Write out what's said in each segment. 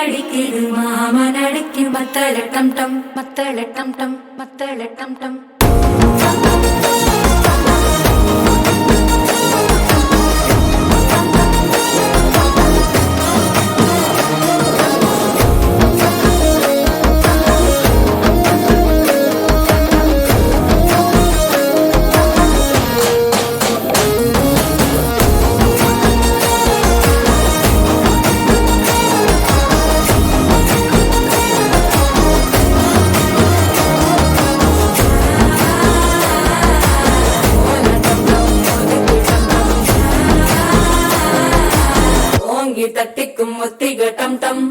அடிக்குது மாமன் அடிக்கு மத்தள டம் டம் மத்தள டம் டம் மத்தள டம் டம். தட்டிக்கும் ஒத்திக டம் டம்.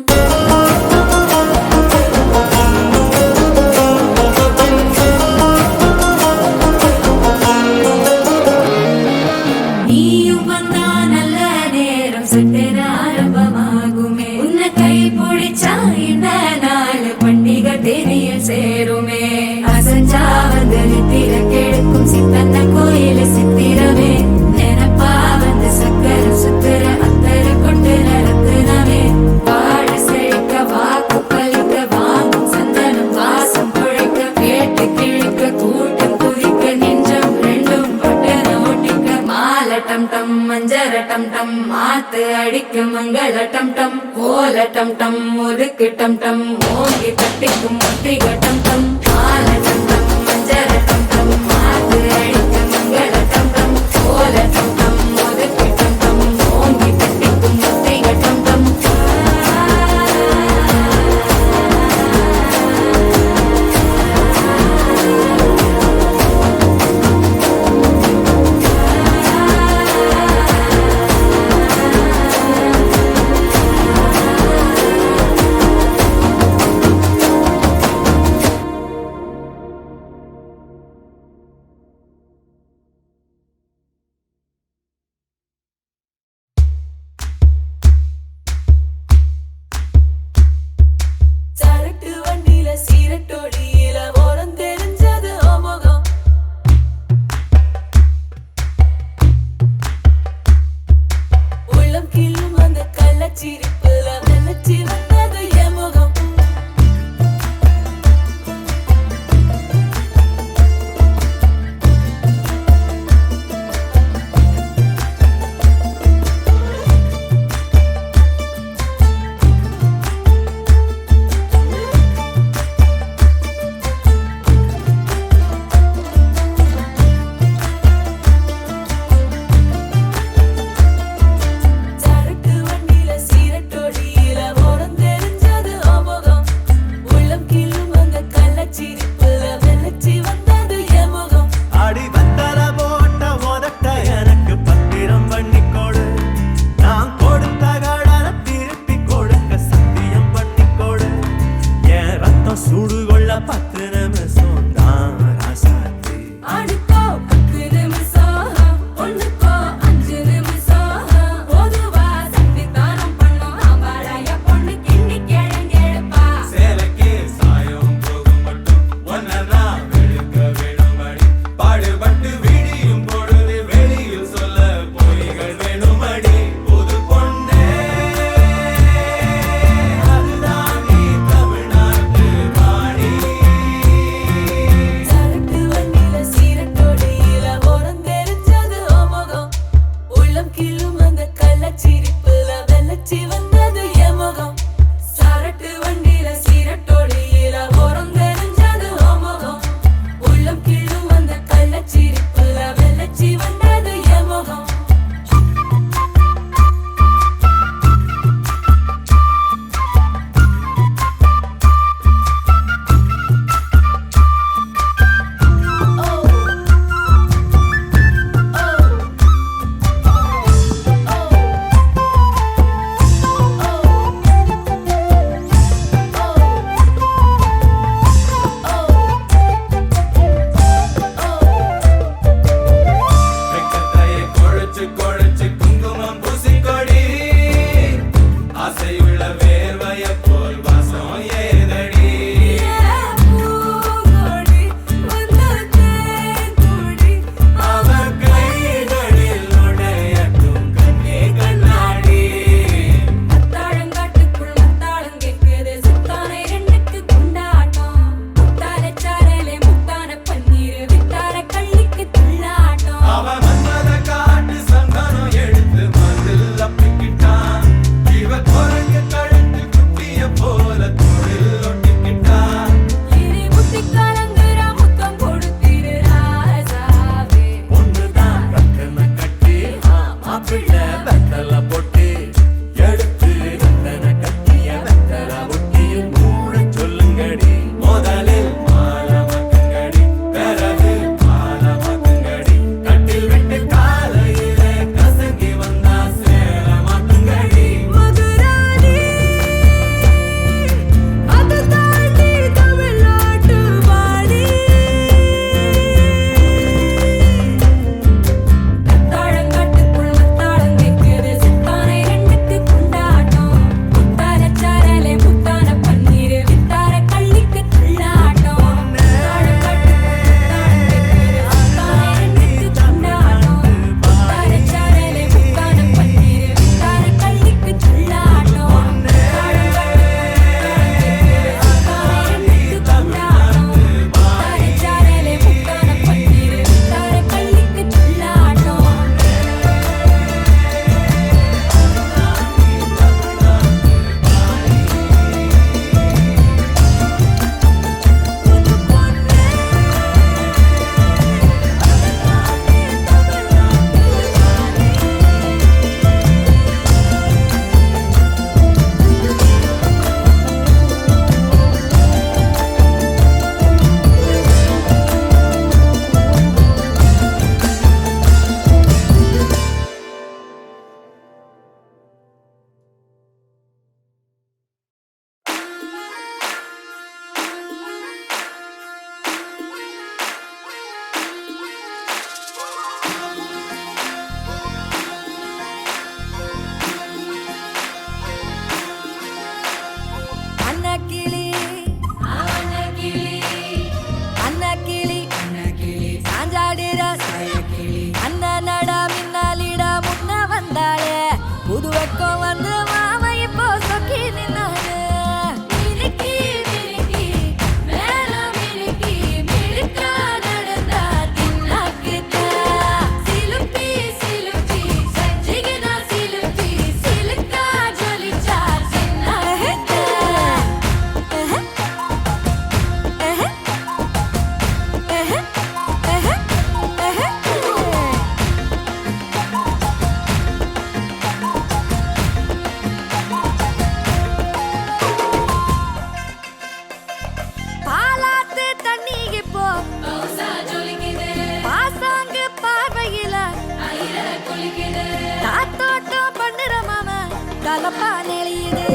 நீயும் வந்தா நல்ல நேரம் சுட்டென ஆரம்பமாகுமே. உன்னை கை பிடிச்சா இந்த நாள் பண்டிகை தெரிய சேருமே. அசஞ்சா வந்து நித்திர கெடுக்கும் சித்தன்ன கோயில சித்திரமே. நினைப்பா வந்து சக்கர சுத்துற டம் டம் மஞ்சர டம் டம் மாத்து அடிக்கும் மங்கள டம் டம் கோல டம் டம் ஒதுக்கு டம் டம் ஓங்கி தட்டிக்கும் ஒத்திக டம் டம் மால டம் டம் மஞ்சர டம் டம் மாத்து அடிக்கும் மங்கள டம் டம் கோல டம் டம் ஒதுக்கு டம் டம் ஓங்கி தட்டிக்கும் ஒத்திக டம் டம். வெத்தல பொட்டு எடுத்து வெத்தன கட்டிய வெத்தல பொட்டியில் மூட சொல்லுங்கடி முதலில் மாலமக்கங்கடி பிறகு மாலமக்கங்கடி கட்டில் விட்டு காலையில கசங்கி வந்தா சேர மாட்டுங்கடி மதுராணி அது தாண்டி தமிழ்நாட்டு வாணி கத்தாழங்காட்டுக்குள் மத்தாளம் கேட்குது சித்தானை ரெண்டுக்கு கொண்டாட்டம் முத்தார சாரலே முத்தான பன்னீர் வித்தார கள்ளிக்கு துள்ளாட்டம் அன்னக்கிளி சாஞ்சாடிர அண்ணனடா மின்னாலிட முன்ன வந்தாளே புது வெக்கம் வந்து மாமா இப்போ சொக்கி நின்னாரு மினுக்கி மினுக்கி மேல மினுக்கி மினுக்கா நடந்தா தின்னாக்குதா சிலுப்பி சிலுப்பி சஞ்சிகனா சிலுப்பி சிலுக்கா ஜொலிச்சா சின்னாக்குதா பாலாத்து தண்ணிக்கு போ பாசாங்கு பார்வையில தாத்தோட்டம் பண்ணுற மாமா தலப்பா நெளியுது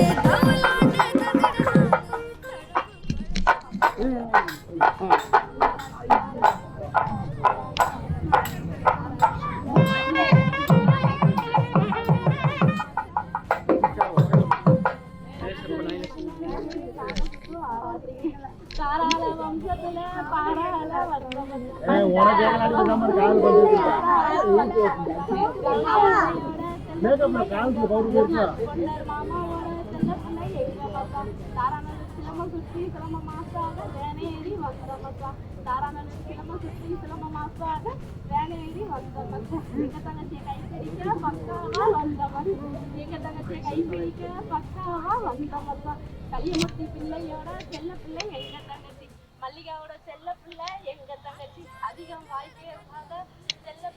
கலியமுத்தி பிள்ளையோட செல்ல பிள்ளை எங்க தங்கச்சி மல்லிகாவோட செல்ல பிள்ளை எங்க தங்கச்சி அதிகம் வாய் பேசாத செல்ல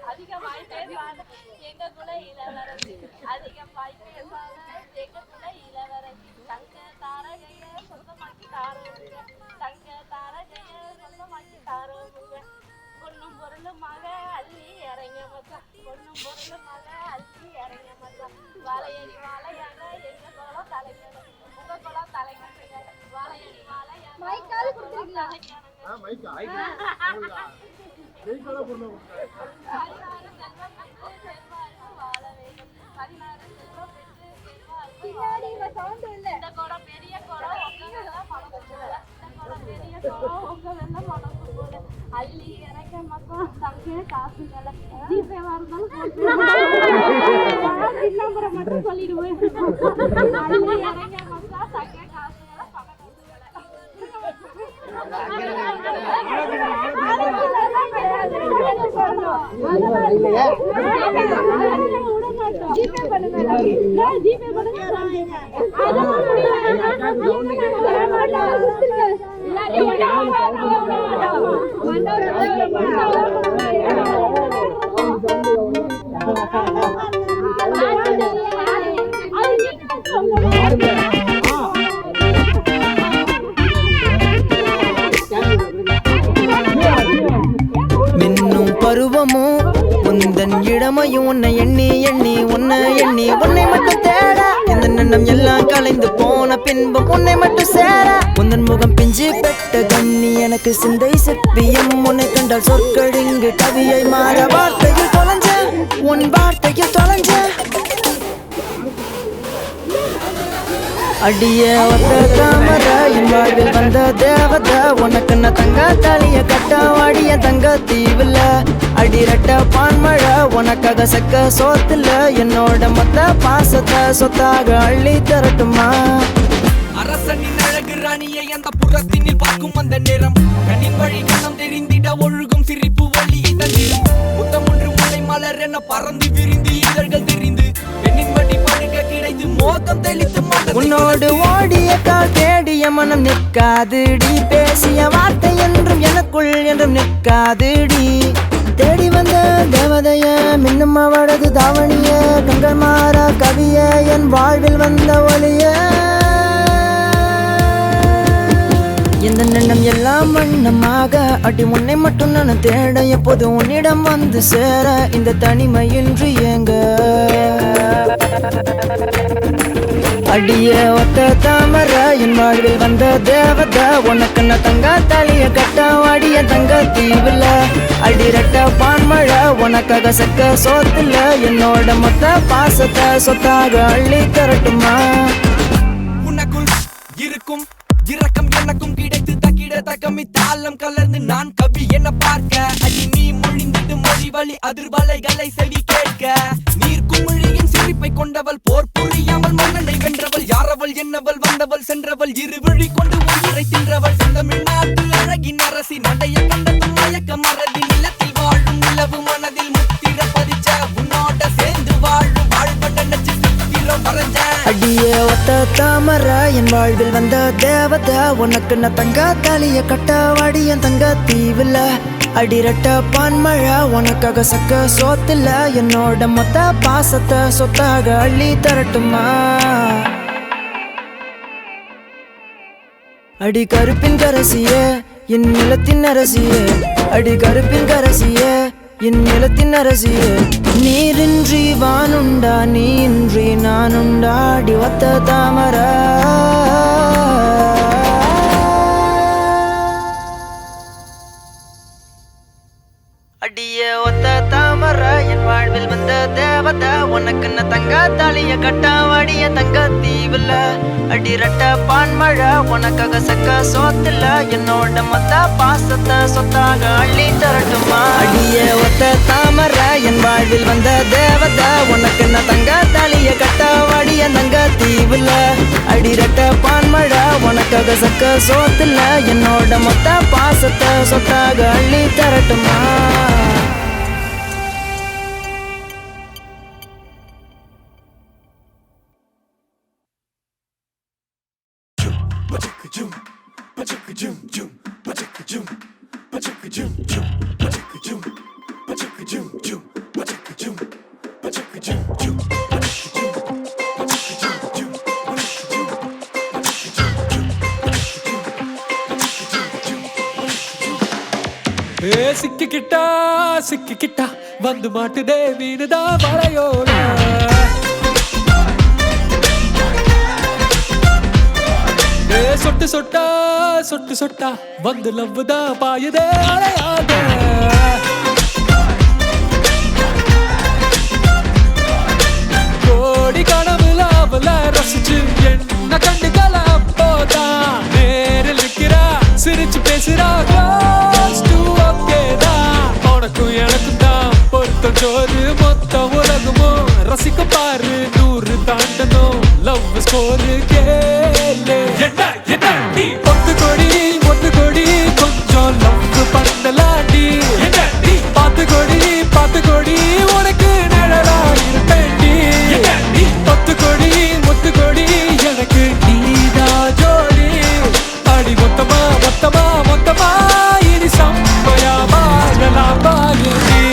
அதிகம் வாய் பேசாத எங்க குல இளவரசி அதிகம் வாய் பேசாத எங்க குல இளவரசி தங்க தாரகைய சொந்தமாக்கி தாரோங்க தங்க தாரகைய சொந்தமாக்கி தாரோங்க பொண்ணும் பொருளுமாக அள்ளி இறங்க மக்கா பொண்ணும் பொருளுமாக அள்ளி இறங்க மக்கா வாழையடி வாழையாக எங்க குளம் தலைக்கணும் உங்க குளம் தலைக்கணுங்க வாழையடி வாழையாக மைக்கால கொடுத்துருக்கீங்களா அள்ளி இறக்க மக்கள் தங்க காசுங்கள ஜிபேவா இருந்தாலும் நம்பரை மட்டும் சொல்லிடுவேன் அள்ளி இறக்க மக்கள் தங்க காசுங்கள ஜிபே பண்ணுங்க இளமையும் உன்னை எண்ணி எண்ணி உன்னை எண்ணி உன்னை மட்டும் தேட இந்த எண்ணம் எல்லாம் கலைந்து போன பின்பும் உன்னை மட்டும் சேர உந்தன் முகம் பிஞ்சு பெட்ட கண்ணி எனக்கு சிந்தை சிற்பியம் உன்னை கண்டால் சொற்கடிங்கு கவியை மாற வார்த்தையில் தொலைஞ்ச உன் வார்த்தையில் தொலைஞ்ச அடிய ஒத்த தாமர என் வாழ்வில் வந்த தேவத உனக்கு நான் தங்க தாலிய கட்டாவாடிய தங்க தீவுல அடிரட்ட பான்மழை உனக்காக சக்க சோத்துல என்னோட மொத்த பாசத்தை சொத்தாக அள்ளி தரட்டுமா அரசனின் அழகு ராணியை அந்த புறத்தினில் பார்க்கும் அந்த நேரம் கண்ணின் வழி கணம் தெரிந்திட ஒழுகும் சிரிப்பு வழியை தந்திடும் முத்தம் ஒன்று முளை மலர் என பறந்து விரிந்து இதழ்கள் தெரிந்து பெண்ணின் வழி படுக்க கிடைத்து மோகம் தெளித்து உன்னோடு ஓடிய கால் தேடிய மனம் நிற்காதுடி பேசிய வார்த்தை என்றும் எனக்குள் என்றும் நிற்காதுடி தேடி வந்த தேவதைய மின்னும் அவளது தாவணிய கண்கள் மாற கவிய என் வாழ்வில் வந்த ஒளிய இந்த எண்ணம் எல்லாம் வண்ணமாக அடி உன்னை மட்டும் நான் தேட எப்போது உன்னிடம் வந்து சேர இந்த தனிமையின்றி எங்க அடிய ஒத்த தாமர என் வாழ்வில் வந்த தேவத உனக்கு நான் தங்க தாலிய கட்டாவாடிய தங்க தீவுல அடிரட்ட பான்மழை உனக்காக சக்க சோத்துல என்னோட மொத்த பாசத்தை சொத்தாக அள்ளி தரட்டுமா உனக்குள் இருக்கும் இரக்கம் எனக்கும் கிடைத்து தக்கிட தக்கமி தாளம் கலர்ந்து நான் கவி என பார்க்க அடி நீ மொழிந்திடு மொழி வழி அதிர்வலைகளை செவி கேட்க நீர் குமிழியின் சிரிப்பை கொண்டவள் போர் புரியாமல் மன்னனை வென்றவள் யாரவள் என்னவள் வந்தவள் சென்றவள் இருவிழி கொண்டு உயிரை தின்றவள் செந்தமிழ்நாட்டு அழகின் அரசி நடைய கண்டதும் மயக்க மறதி நிலத்தில் வாழும் நிலவு மனதில் முத்திர பதிச்ச உன்னோட சேர்ந்து வாழும் வாழ்வட நச்சு சித்திரம் வரைஞ்ச அடிய ஒத்த தாமர என் வாழ்வில் வந்த தேவத உனக்கு நான் தங்க தாலிய கட்டாவாடிய தங்க தீவுல அடிரட்ட பான்மழை உனக்காக சக்க சோத்துல என்னோட மொத்த பாசத்தை சொத்தாக அள்ளி தரட்டுமா அடி கருப்பின் கரசிய என் நிலத்தின் அரசியே அடி கருப்பின் கரசிய என் நிலத்தின் அரசியே நீரின்றி வானுண்டா நீன்றி நானுண்டா அடி ஒத்த தாமர அடிய ஒத்த தாமர என் வாழ்வில் வந்த தேவத உனக்கு நான் தங்க தாலிய கட்டாவாடிய தங்க தீவுல அடிரட்ட பான்மழை உனக்காக சக்க சோத்துல என்னோட மொத்த பாசத்தை சொத்தாக அள்ளி தரட்டுமா அடிய ஒத்த தாமர என் வாழ்வில் வந்த தேவத உனக்கு நான் தங்க தாலிய கட்டாவாடிய தங்க தீவுல அடிரட்ட பான்மழை உனக்காக சக்க சோத்துல என்னோட மொத்த பாசத்தை சொத்தாக அள்ளி தரட்டுமா சிக்கிக்கிட்டா சிக்கிக்கிட்டா வந்து மாட்டுதே மீனுதா மழையோட சொட்டு சொட்டா சொட்டு சொட்டா வந்து லவ்வுதா பாயுதே அலையாக கோடி கனவுல அவள ரசிச்சு என்ன கண்டுக்கலாம் போதா நேரில் நிக்கிறா சிரிச்சு பேசுறா உனக்கும் எனக்கும் தான் பொருத்தம் சோறு மொத்த உலகமும் ரசிக்க பாரு 100 தாண்டனும் லவ் ஸ்கோரு கேளு ஒத்து கொடி கொஞ்சம் லவ் பண்ணலாண்டி பாத்து கொடி உனக்கு நிழலா இருப்பேண்டி ஒத்து கொடி எனக்கு நீதா ஜோடி அடி மொத்தமா இனி சம்பயா வாழலாம் பாருடி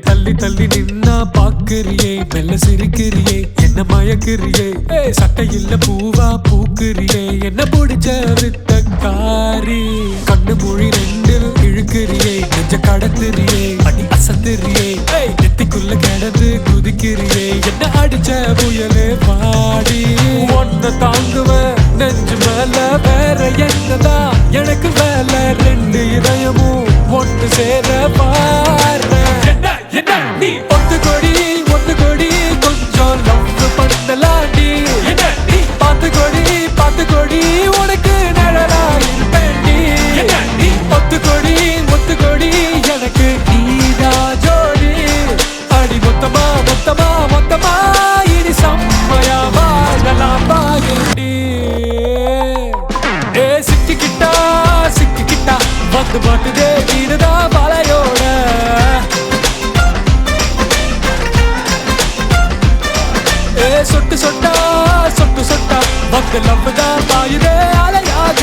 தள்ளி தள்ளி நின்னா பாக்குறியே மெல்ல சிரிக்கிறியே என்ன மயக்கிறியே சட்டையில்ல பூவா பூக்குறியே என்ன பிடிச்ச வித்தக்காரி கண்ணு மொழி ரெண்டில் இழுக்கிறியே நெஞ்ச கடத்துறியே அடி அசத்துறியே நெத்திக்குள்ள கிடந்து குதிக்கிறியே என்ன அடிச்ச புயலே பாடி ஒன்ன தாங்குவ நெஞ்சு மேல வேற என்னதான் எனக்கு வேலை ரெண்டு இதயமும் ஒன்று சேர பாரு என்ன நீ ஒத்து கொடி கொஞ்சம் லவ் பண்ணலாண்டி என்ன நீ பார்த்து கொடி உனக்கு நிழலா இருப்பேண்டி என்ன நீ ஒத்து கொடி எனக்கு நீதா ஜோடி அடி மொத்தமா இனி செம்மையா வாழலாம் பாயண்டி சிக்கிக்கிட்டா வந்து மாட்டுதே வீடுதா வலையோட சொட்டு சொட்டா வந்து லவ்வுதா பாயுதே அலையாக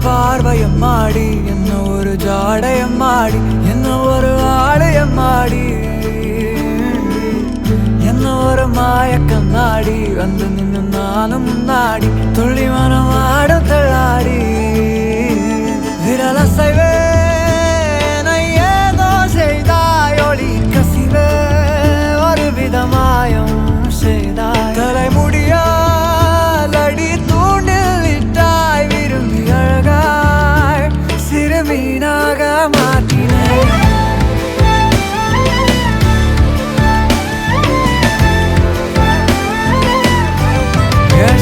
பார்வையம் மாடி என்ன ஒரு ஜாடையம் மாடி என்ன ஒரு ஆலயம் மாடி என்ன ஒரு மயக்கம் நாடி வந்து நின்று நானும் முன்னாடி துள்ளி மனம் ஆட தள்ளாடி விரலசைவே ஏதோ செய்தாய் ஒளி கசிவே ஒரு விதமாயம் செய்தாய் தலைமுடியா மீனாக மாற்றினேன்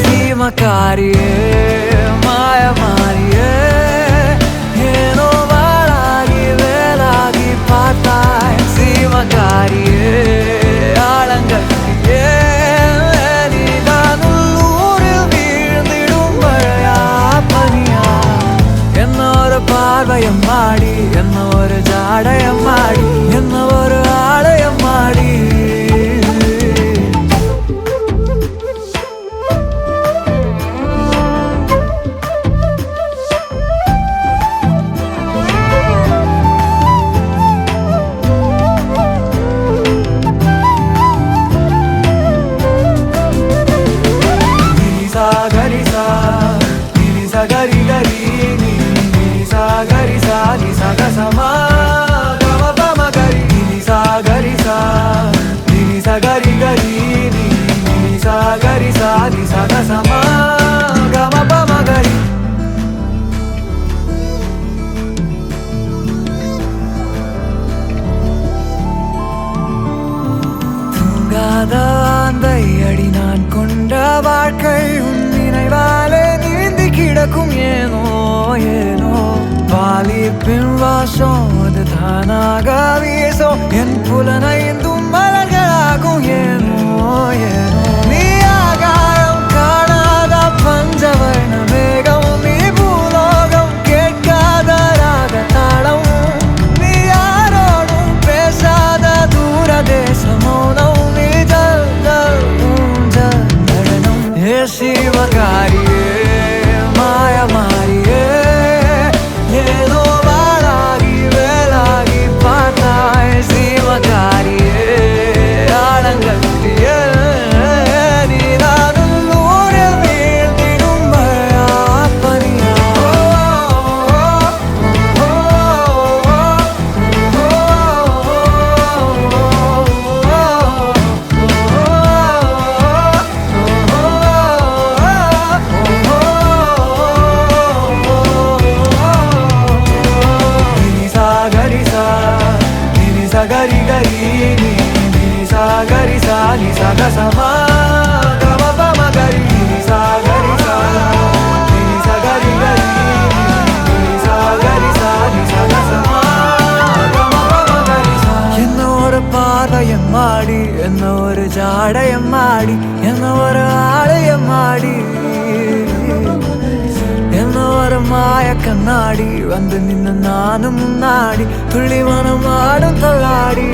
சீமக்காரியே மாயமாரியே ஏனோ வாழாகி வேலாகி பார்த்தாய் சீமக்காரியே ஆழங்கட்டியே நீதான் உள்ளூரில் வீழ்ந்திடும் மழையா பனியா என்னொரு பார்வையம் மாடி என்ன ஒரு ஜாடையம் மாடி என்ன ஒரு ஆலயம் மாடி gari gari ni sa gari sa ni sa ga sa ma ga ma pa ma gari ni sa gari gari ni sa gari sa ni sa ga sa ma ga ma pa ma gari தூங்காத ஆந்தை அடி நான் கொண்ட வாழ்க்கை உன் நினைவாலே நீந்தி கிடக்கும் ஏனோ ஏனோ வாலிப்பின் வாசம் அது தானாக வீசும் என் புலனைந்தும் மலர்களாகும் ஏனோ ஏனோ நீ ஆகாயம் காணாத பஞ்சவர்ண மேகம் நீ பூலோகம் கேட்காத ராக தாளம் நீ யாரோடும் பேசாத தூர தேச மௌனம் நீ ஜல் ஜல் ஊஞ்சல் நடனம் ஏ சிவகாரியே மாயமாரியே ஏதோ வாழாகி வேலாகி பார்த்தாய் சிவகாரியே ஆழங்கட்டியே நீதான் உள்ளூரில் வீழ்ந்திடும் மழையா பனியா gari gari ni sa gari sa ni sa ga sa ma ga ma pa ma gari ni sa gari sa ni sa gari gari ni sa gari sa ni sa ga sa ma ga ma pa ma gari sa enna oru paarvayam maadi enna oru ஜாடைய மாடி என்ன ஒரு ஆடைய மாடி என்ன ஒரு மாய கண்ணாடி வந்து நின்ன நானும் முன்னாடி துள்ளி மனம் ஆடும் தள்ளாடி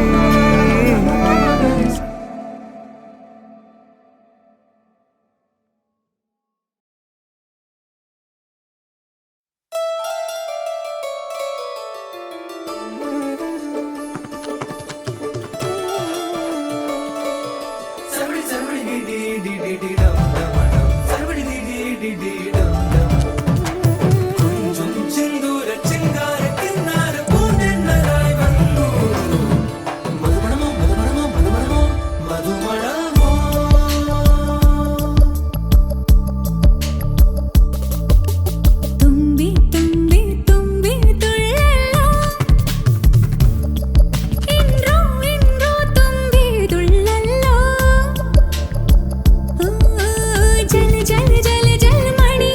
தும்பி தும்பி தும்பி துள்ளலோ இன்றோ இன்றோ தும்பி துள்ளலோ ஜல் ஜல் ஜல் ஜல் மணி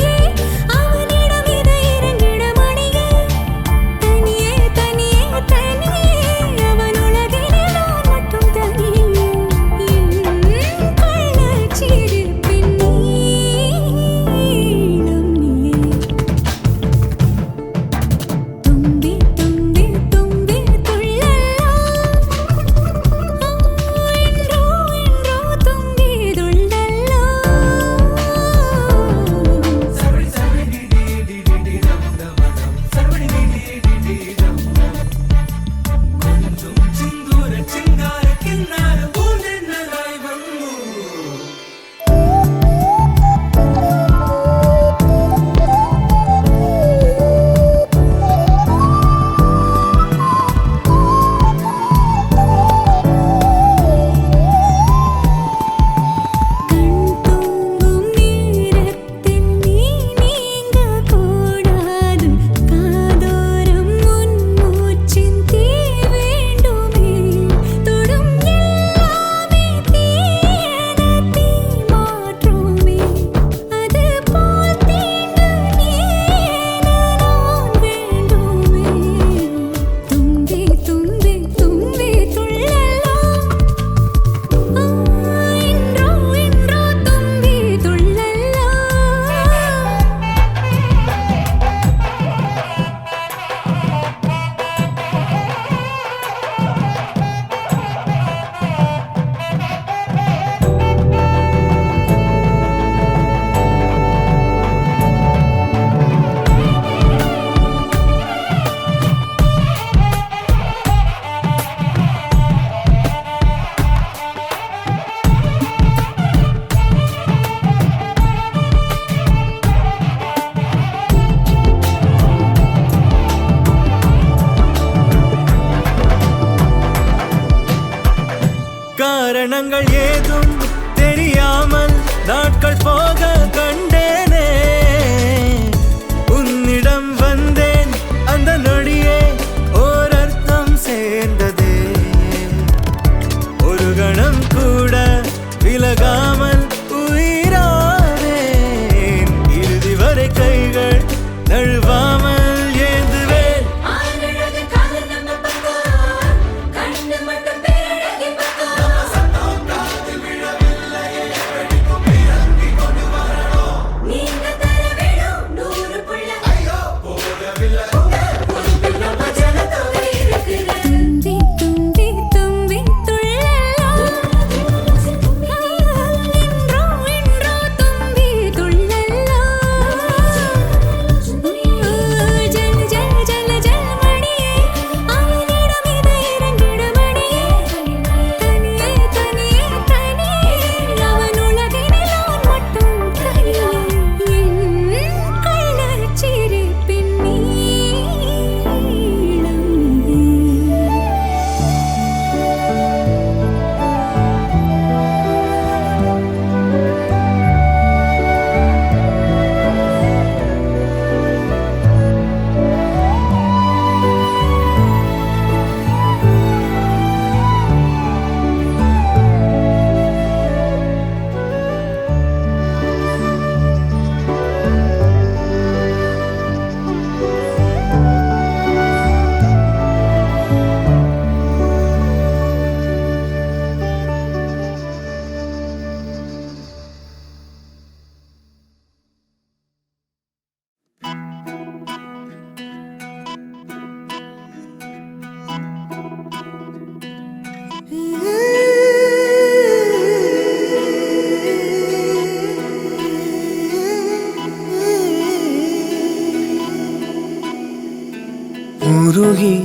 உருகி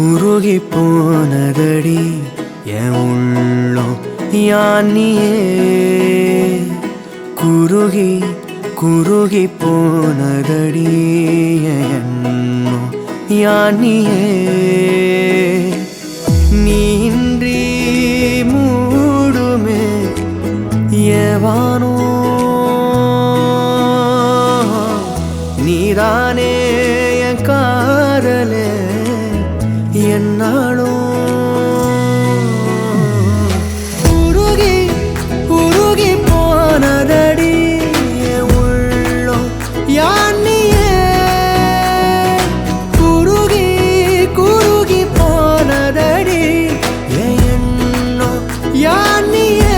உருகி போனதடி என் உள்ளம் யானியே குருகி குருகி போனதடி என் எண்ணம் யானியே நீன்றி மூடுமே ஏவானோ நீதானே என் காதலே என்னாலும் உருகி உருகி போனதடி என் உள்ளம் யானியே குருகி குருகி போனதடி என் எண்ணம் யானியே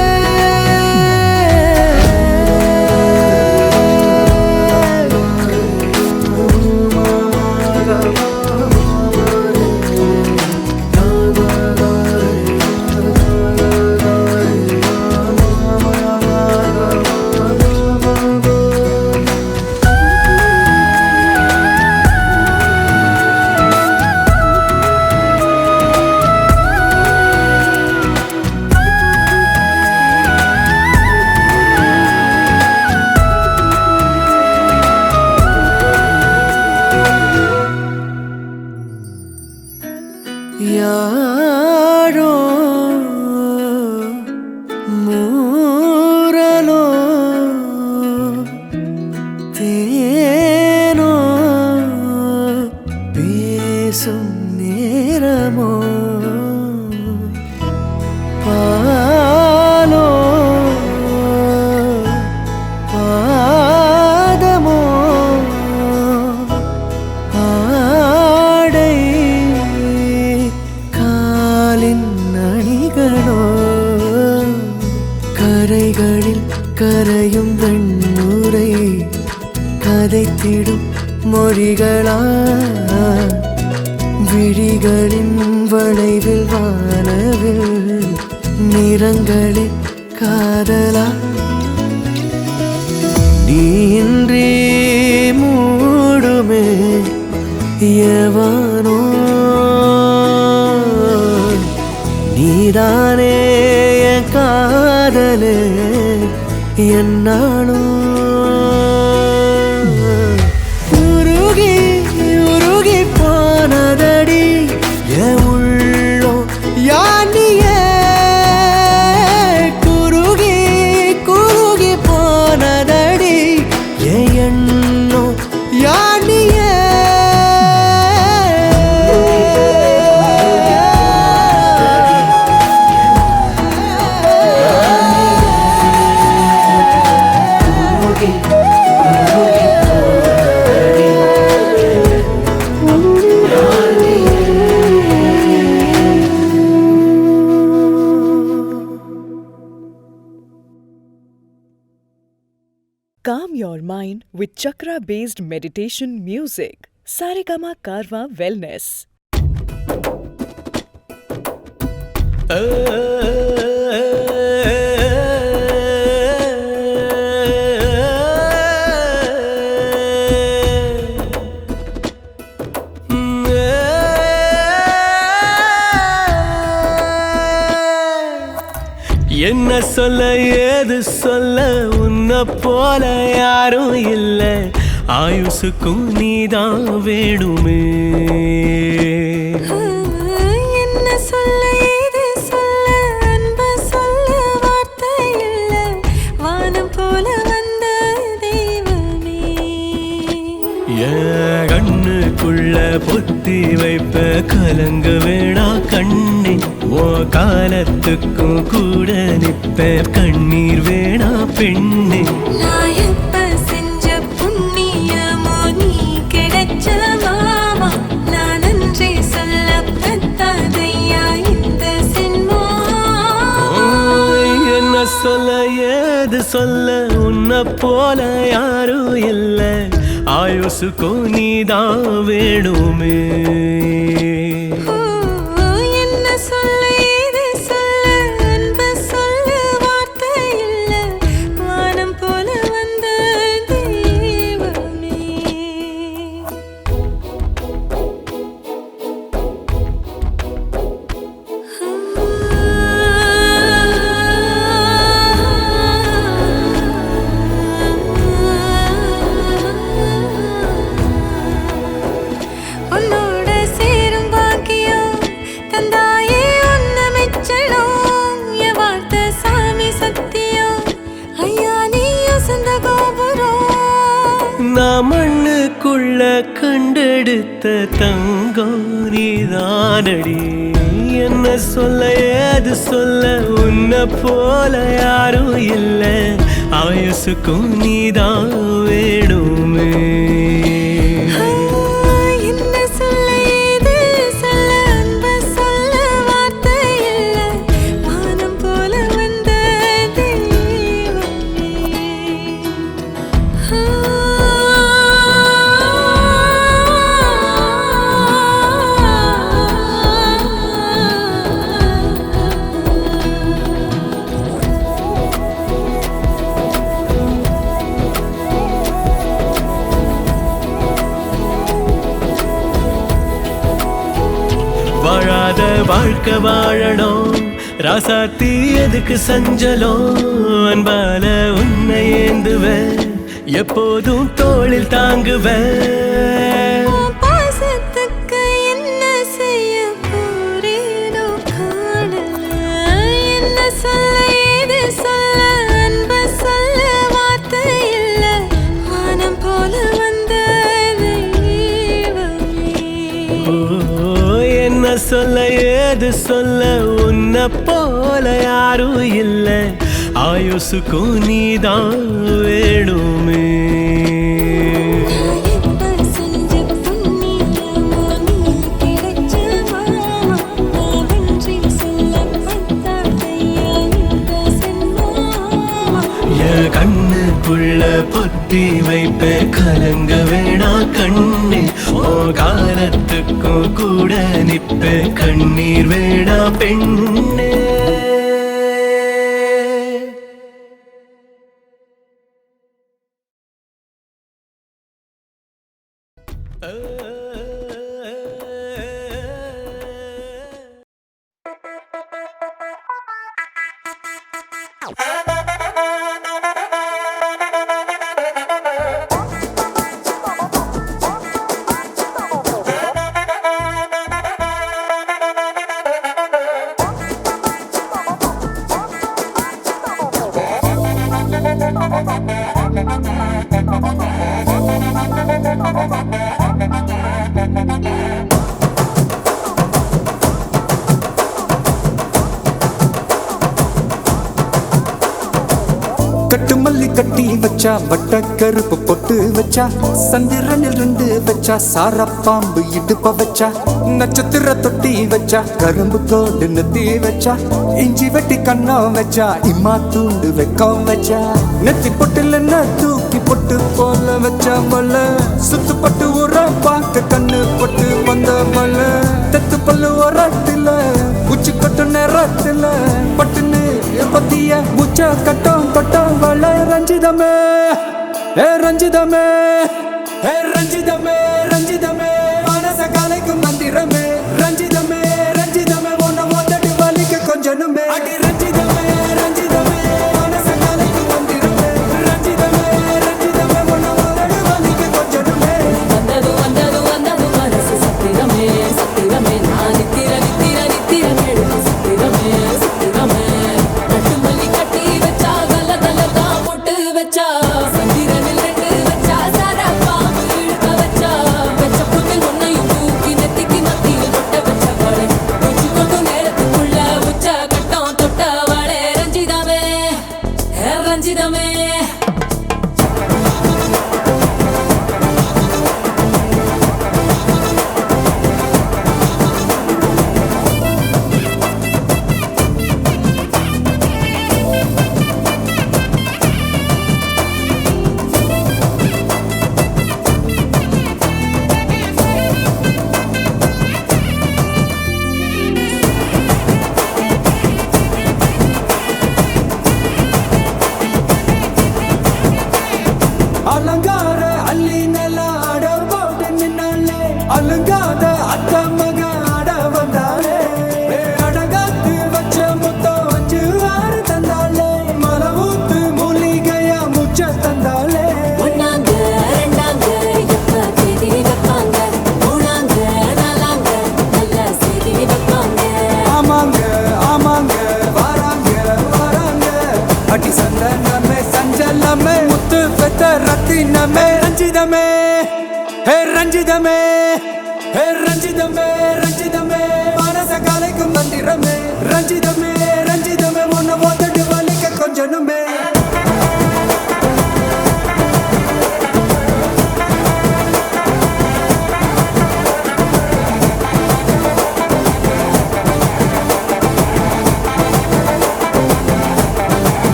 யாரோ மூரலோ தேனோ பேசும் நேரமோ பாலோ பாதமோ ஆடை காலின் அணிகளோ கரைகளில் கரையும் வெண்ணுரை கதைத்திடும் மொழிகளா விழிகளின் வளைவில் வானவில் நிறங்களில் காதலா நீன்றி மூடுமே எவனோ நீதானே என் காதலே என்னாலும் உருகி உருகி போனதடி என் உள்ளம் யானியே குருகி குருகி போனதடி என் எண்ணம் யானியே Calm your mind with chakra-based meditation music. Saregama Karwa Wellness. என்ன சொல்ல ஏது சொல்ல உன்னை போல யாரும் இல்ல ஆயுசுக்கும் நீதான் வேணுமே என்ன சொல்ல ஏது சொல்ல அன்பு சொல்ல வார்த்தை இல்ல வானம் போல வந்த தெய்வமே கண்ணுக்குள்ள பொத்தி வைப்ப கலங்க வேணா கண்ணே ஓ காலத்துக்கும் கூட நிப்ப கண்ணீர் வேணா பெண்ணே நான் எப்ப செஞ்ச புண்ணியமோ நீ கிடைச்ச மாமா நான் நன்றி சொல்ல பத்தாதையா இந்த சின்மோ என்ன சொல்ல ஏது சொல்ல உன்னை போல யாரும் இல்ல ஆயுசுக்கும் நீதான் வேணுமே என்ன சொல்ல ஏது சொல்ல அன்பு சொல்ல வார்த்தை இல்ல வானம் போல வந்த தெய்வமே சத்தியம் ஐயா நீ அசந்த கோபுரம் நான் மண்ணுக்குள்ள கண்டெடுத்த தங்கம் நீதானடி என்ன சொல்ல ஏது சொல்ல உன்னை போல யாரும் இல்ல ஆயுசுக்கும் நீதான் வேணுமே என்ன சொல்ல ஏது சொல்ல அன்ப சொல்ல வார்த்தை இல்ல வானம் போல வந்த தெய்வமே வாழாத வாழ்க்கை வாழணும் ராசாத்தி எதுக்கு சஞ்சலம் அன்பால உன்னை ஏந்துவேன் எப்போதும் தோளில் தாங்குவேன் பாசத்துக்கு என்ன செய்ய போறேனோ காணல என்ன சொல்ல ஏது சொல்ல அன்ப சொல்ல வார்த்தை இல்ல வானம் போல வந்த தெய்வமே என்ன சொல்ல ஏது சொல்ல உன்னை போல யாரும் இல்ல ஆயுசுக்கும் நீதான் வேணுமே எப்ப செஞ்ச புண்ணியமோ நீ கிடைச்ச மாமா வெற்றி சொல்லப்பட்டாதையா இந்த சென்மாமா என் கண்ணுக்குள்ள பொத்தி வைப்ப கலங்க வேணா கண்ணே ஓ காலத்துக்கும் கூட நிப்ப கண்ணீர் வேணா பெண்ணே கட்டு மல்லி கட்டி வச்சா வட்ட கருப்பு பொட்டு வச்சா சந்திரனில் 2 வச்சா சார பாம்பு இடுப்ப வச்சா நட்சத்திர தொட்டி வச்சா கரும்பு தோடு நெத்தி வச்சா இஞ்சி வெட்டி கண்ணம் வச்சா இம்மா தூண்டு வெக்கம் வச்சா நெத்தி பொட்டுல தூக்கி பொட்டு போல வச்சா மல்ல சுத்து பட்டு உர பார்க்க கண்ணு பொட்டு வந்த மல்ல தெத்து பல்லு உரத்துல உச்சி கொட்டு நேரத்துல பட்டுன்னு பத்திய முச்ச கட்டம் கட்டம் வள ரஞ்சிதமே ஏ ரஞ்சிதமே ஏ ரஞ்சிதமே ரஞ்சிதமே மனச கலைக்கும் மந்திரமே ரஞ்சிதமே ரஞ்சிதமே ஒன்ன மொத்தடி வலிக்க கொஞ்சனுமே அடி ரஞ்சிதமே ரஞ்சிதமே மனச கலைக்கும் மந்திரமே ரஞ்சிதமே ரஞ்சிதமே ஒன்ன மொத்தடி வலிக்க கொஞ்சனுமே வந்தது வந்தது வந்தது மனசு சத்திரமே சத்திரமே நான் நித்திர நித்திர நித்திர கேடு சத்திரமே சத்திரமே கட்டு மல்லி கட்டி வச்சா கல கல தான் போட்டு வச்சா சந்திரனில் 2 வச்சா சார பாம்பு இழுக்க வச்சா வச்ச புண்ணில் ஒன்னையும் தூக்கி நெத்திக்கு மத்தியில் தொட்ட வச்ச வாழை உச்சி கொண்டு நேரத்துக்குள்ள உச்ச கட்டம் தொட்ட வாழை ரஞ்சிதமே ரஞ்சிதமே அலங்கார அள்ளி நில ஆட போட்டு நின்னாலே அலங்காத அத்த மக ஆட வந்தாலே அடகாத்து வச்ச முத்தம் 5 6 தந்தாலே மலை ஊத்து மூலிகையா முச்ச தந்தாலே ஒன்னாங்க ரெண்டாங்க எப்ப தேதி வைப்பாங்க மூணாங்க நாலாங்க நல்ல செய்தி வைப்பாங்க ஆமாங்க ஆமாங்க வராங்க வராங்க பெத்த ரத்தினமே ரஞ்சிதமே ஹே ரஞ்சிதமே ஹே ரஞ்சிதமே ரஞ்சிதமே மனச கலைக்கும் மந்திரமே ரஞ்சிதமே ரஞ்சிதமே உன்னை ஓத்தட்டு வலிக்க கொஞ்சனுமே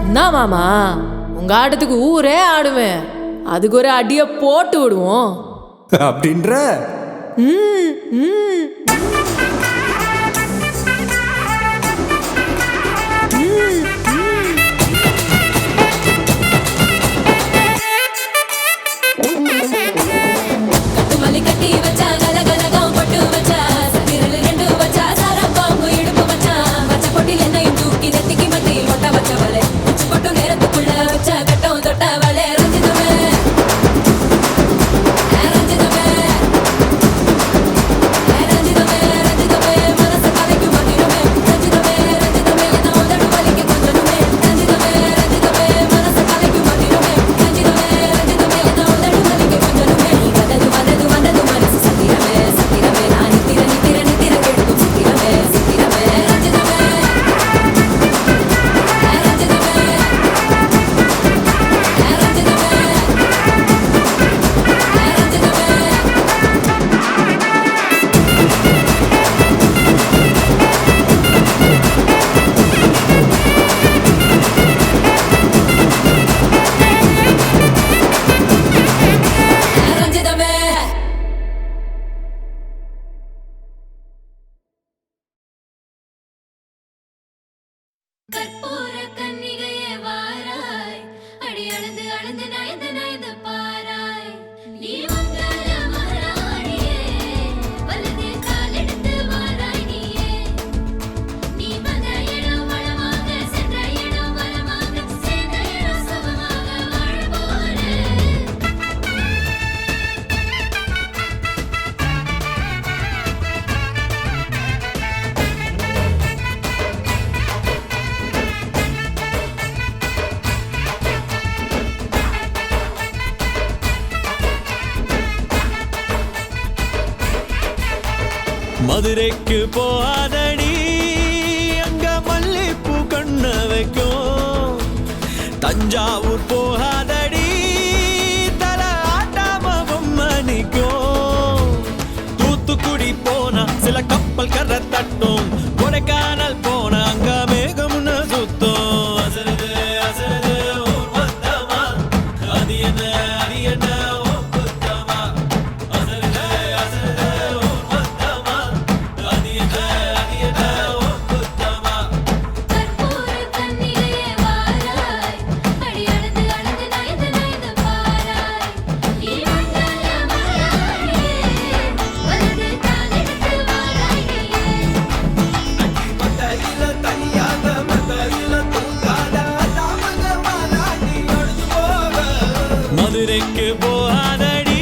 என்ன மாமா உங்க ஆட்டத்துக்கு ஊரே ஆடுவேன், அதுக்கு ஒரு அடிய போட்டு விடுவோம் அப்படின்ற கட்டுமல்லி கட்டி வச்சா கலகலகம் பொட்டு வச்சா சத்திரல் ரெண்டு வச்சா சாரா பாம்பு இடுப்பு வச்சா வச்ச பொட்டில் என்னையும் தூக்கி நெத்திக்கு மத்தியில் ஒட்ட வச்சவளே உச்சி பொட்டு நேரத்துக்குள்ள வச்ச கட்டம் தொட்டவளே ரஞ்சிதமே ரஞ்சிதமே ரஞ்சிதமே ரஞ்சிதமே மனச கலைக்கும் மந்திரமே ரஞ்சிதமே ரஞ்சிதமே என்ன உதடு வலிக்க கொஞ்சனுமே ரஞ்சிதமே ரஞ்சிதமே மனச கலைக்கும் மந்திரமே ரஞ்சிதமே ரஞ்சிதமே என்ன உதடு வலிக்க கொஞ்சனுமே நீ வந்தது மனசு சத்திரமே சத்திரமே நான் நித்திர நித்திர நித்திர கெடுக்கும் சித்திரமே சித்திரமே ரஞ்சிதமே ரஞ்சிதமே ரஞ்சிதமே கற்பூர கன்னிகையே வாராய் அடி அளந்து அளந்து நயந்து நயந்து பாராய் நீ மங்கள மகாராணியே வலது கால் எடுத்து வாராய் நீயே நீ வந்த இடம் வளமாக சென்ற இடம் வளமாக சேர்ந்த இடம் சுகமாக வாழ போறேன் மதுரைக்கு போகாதடி அங்க மல்லிப்பூ கண்ண வைக்கும் தஞ்சாவூர் போகாதடி தல ஆட்டாம பொம்மணிக்கும் தூத்துக்குடி போனா சில கப்பல் கரை தட்டும் கொடைக்கானல் போனா அங்க மேகம்னு சுத்தும் அசருது அசருது ஊர் மொத்தமா அது என்ன ஓ குத்தமா அசருது அசருது ஊர் மொத்தமா அது என்ன ஓ குத்தமா கற்பூர கன்னிகையே வாராய் அடி அளந்து அளந்து நயந்து நயந்து பாராய் நீ மங்கள மகாராணியே வலது கால் எடுத்து வாராய் நீயே மத்தையில தனியாக மத்தையில தூங்காத தாமங்க மாலாடி ஒழுது போக மதுரைக்கு போகாதடி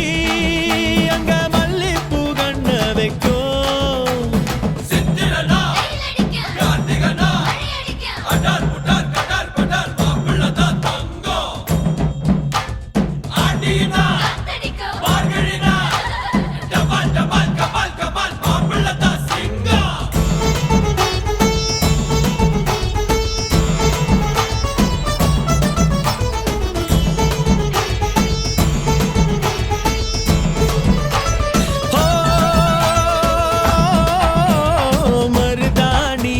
அங்க மல்லிப்பூ கண்ண வைக்கும் சித்திரனா கார்த்திகனா அடார் புட்டார் கடார் படார் மாப்பிள்ளதான் தங்கம் ஆண்டினா மார்கழினா டபால் டபால் கபால் கபால் மாப்பிள்ளதான் சிங்கம் மருதாணி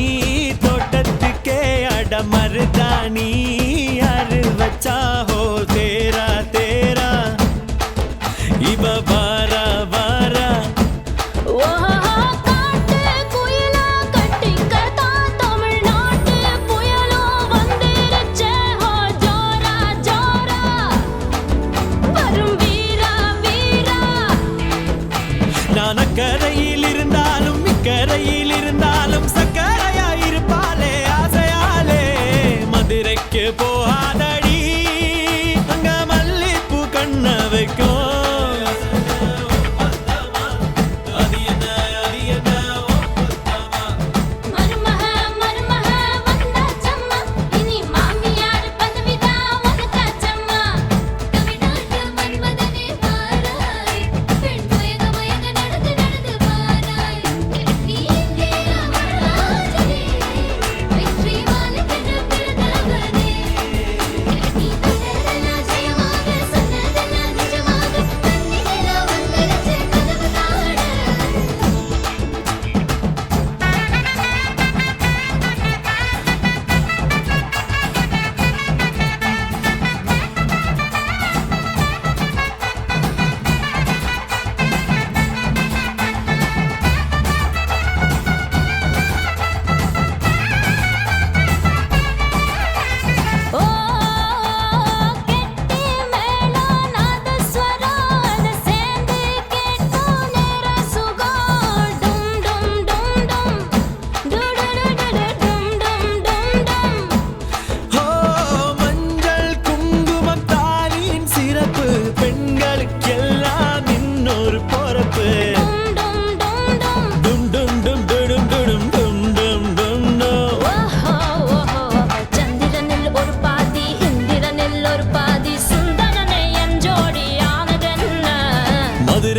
தோட்டத்துக்கே அட மருதாணி யாரு வச்சா ஹோ தேரா தேரா இவ வாரா வாரா ஓஹோ காட்டு குயிலா கட்டிக்கதா தமிழ்நாட்டு புயலோ வந்திருச்சே ஹோ ஜோரா ஜோரா வரும் வீரா வீரா நான் அக்கரையில் இருந்தாலும் இக்கரையில் இருந்தாலும் சக்கரையா இருப்பாளே ஆசையாலே மதுரைக்கு போகாதடி அங்க மல்லிப்பூ கண்ண வைக்கும் அது என்ன ஓ குத்தமா மருமக மருமக வந்தாச்சம்மா இனி மாமியார் பதவி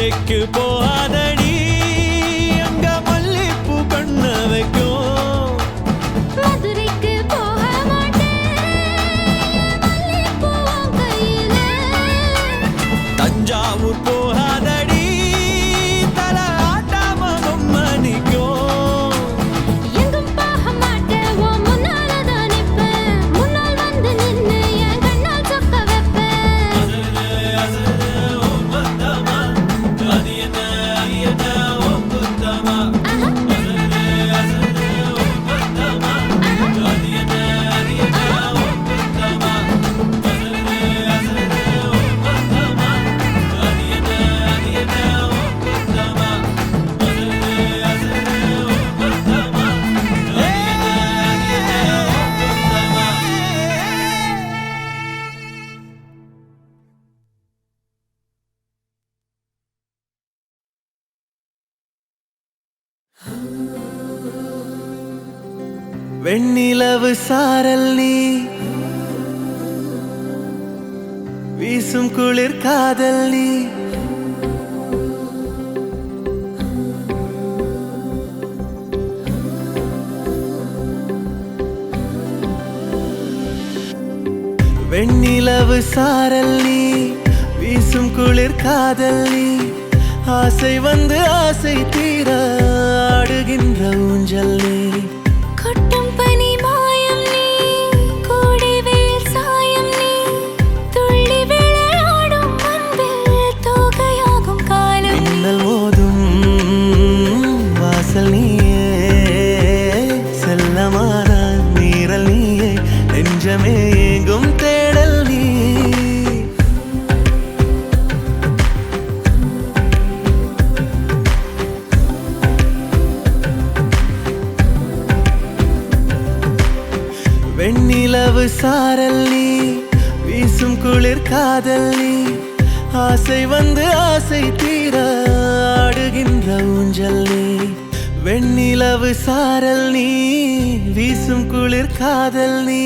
மதுரைக்கு போகாதடி அங்க மல்லிப்பூ கண்ண வைக்கும். மதுரைக்கு போக மாட்டேன் மல்லிப்பூ உன் கையில. தஞ்சாவூர் போகாதடி தலை ஆட்டாம பொம்மை நிக்கும். எங்கும் போக மாட்டேன் உன் முன்னால தான் நிப்பேன். முன்னால் வந்து நின்னு என் கண்ணால் சொக்க வைப்பேன். அது என்ன ஓ குத்தமா. வெண்ணிலவு சாரல் நீ வீசும் குளிர் காதல் நீ. வெண்ணிலவு சாரல் நீ வீசும் குளிர் காதல் நீ. ஆசை வந்து ஆசை தீர ஆடுகின்ற ஊஞ்சல் நீ. கொட்டும் பனி மாயம் நீ கோடை வெயில் சாயம் நீ. துள்ளி விளையாடும் அன்பில் தோகையாகும் காலம். மின்னல் மோதும் வாசல் நீயே செல்லமான நீரல் நீயே நெஞ்சமே எங்கும் தேடல் நீ. வெண்ணிலவு சாரல் நீ வீசும் குளிர் காதல் நீ. ஆசை வந்து ஆசை தீர ஆடுகின்ற ஊஞ்சல் நீ. வெண்ணிலவு சாரல் நீ வீசும் குளிர் காதல் நீ.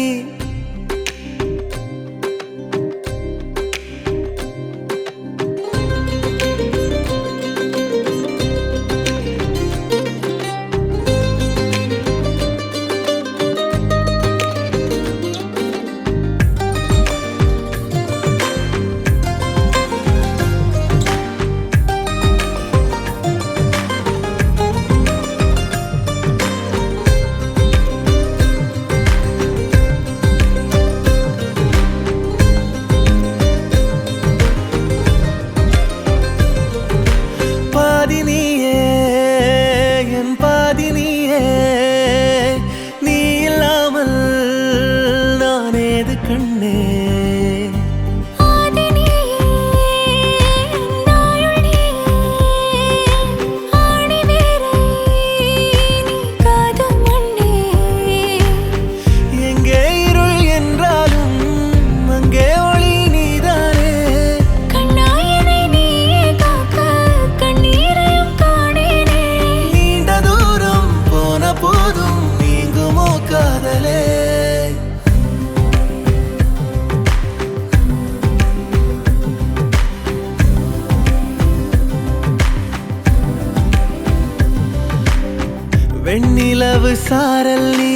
வெண்ணிலவு சாரல் நீ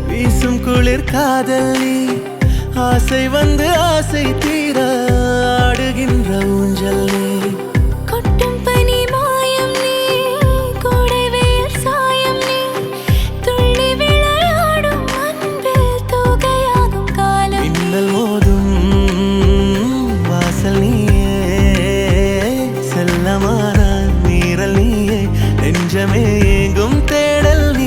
வீசும் குளிர் காதல் நீ. ஆசை வந்து ஆசை தீர ஆடுகின்ற ஊஞ்சல் நீ. கொட்டும் பனி மாயம் நீ கோடை வெயில் சாயம் நீ. துள்ளி விளையாடும் அன்பில் தோகையாகும் காலம். மின்னல் மோதும் வாசல் நீயே செல்லமான நீரல் நீயே நெஞ்சமே எங்கும் தேடல் நீ.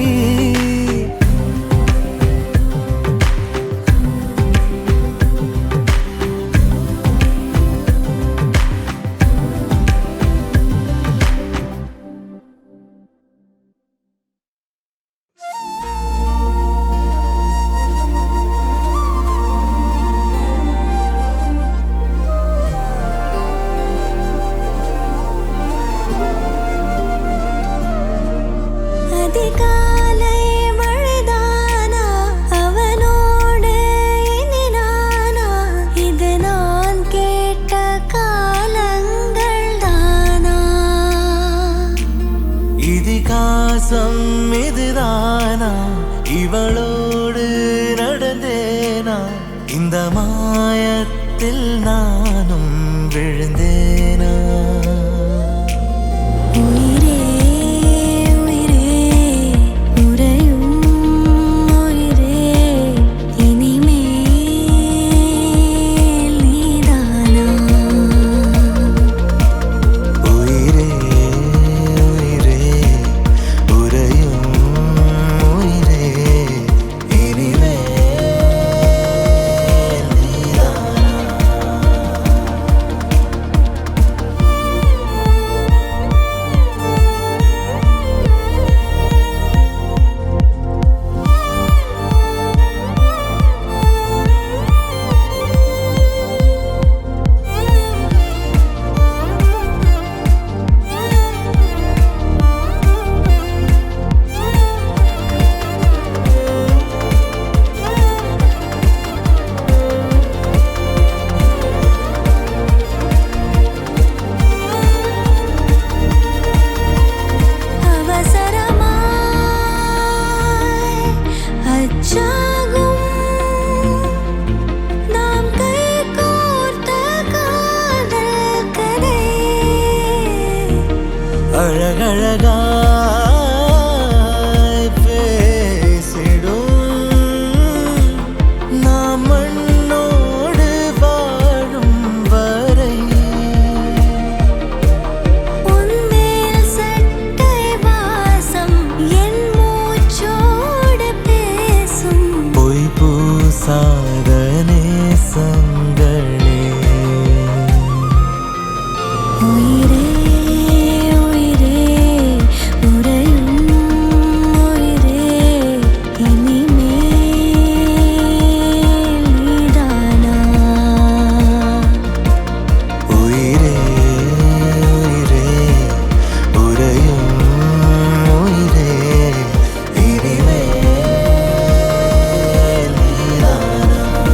இழந்தேனா இந்த மாயத்தில் நானும் விழுந்தேனா உயிரே உயிரே உறையும் உயிரே இனிமேல் நீதானா உயிரே உயிரே உறையும் உயிரே இனிமேல் அழகழகாய் பேசிடும் நாம் மண்ணோடு வாழும் வரை உன்மேல் சட்டை வாசம் என் மூச்சோடு பேசும் பொய் பூசாத நேசங்களே உயிரே உயிரே உறையும் உயிரே இனிமேல் நீதானா உயிரே உயிரே உறையும் உயிரே இனிமேல் நீதானா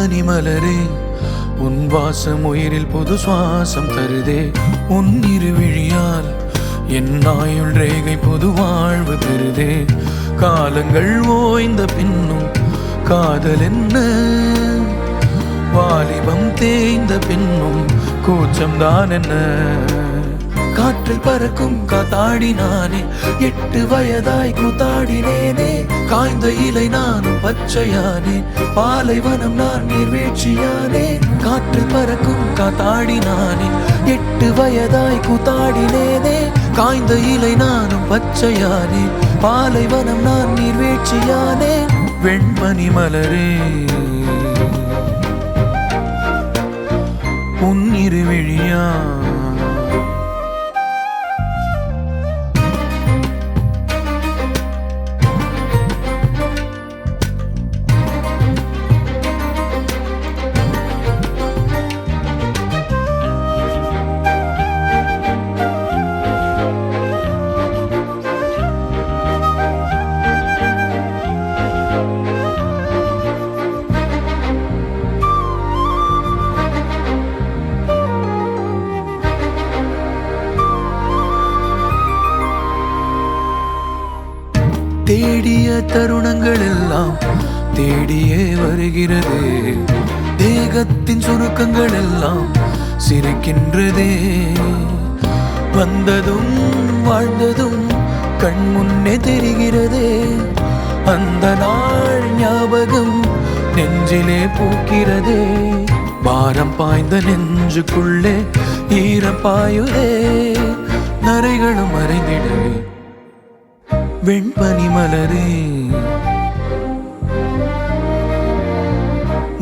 வெண்பனி மலரே உன் வாசம் உயிரில் புது சுவாசம் தருதே உன் இருவிழியால் என் ஆயுள் ரேகை புது வாழ்வு பெறுதே காலங்கள் ஓய்ந்த பின்னும் காதல் என்ன வாலிபம் தேய்ந்த பின்னும் கூச்சம்தான் என்ன காற்றில் பறக்கும் காத்தாடி நானே 8 வயதாய் கூத்தாடினேனே காய்ந்த இலை நானும் பச்சையானே பாலைவனம் நான் நீர்வீழ்ச்சியானே காற்றில் பறக்கும் காத்தாடி நானே 8 வயதாய் கூத்தாடினேனே காய்ந்த இலை நானும் பச்சையானே பாலைவனம் நான் நீர்வீழ்ச்சியானே வெண்பனி மலரே உன் இருவிழியா தேடிய தருணங்கள் எல்லாம் தேடியே வருகிறது தேகத்தின் சுருக்கங்கள் எல்லாம் சிரிக்கின்றதே வந்ததும் வாழ்ந்ததும் கண் முன்னே தெரிகிறதே அந்த நாள் ஞாபகம் நெஞ்சிலே பூக்கிறதே பாரம் பாய்ந்த நெஞ்சுக்குள்ளே ஈரம் பாயுதே நரைகளும் மறைந்திடவே வெண்பனி மலரே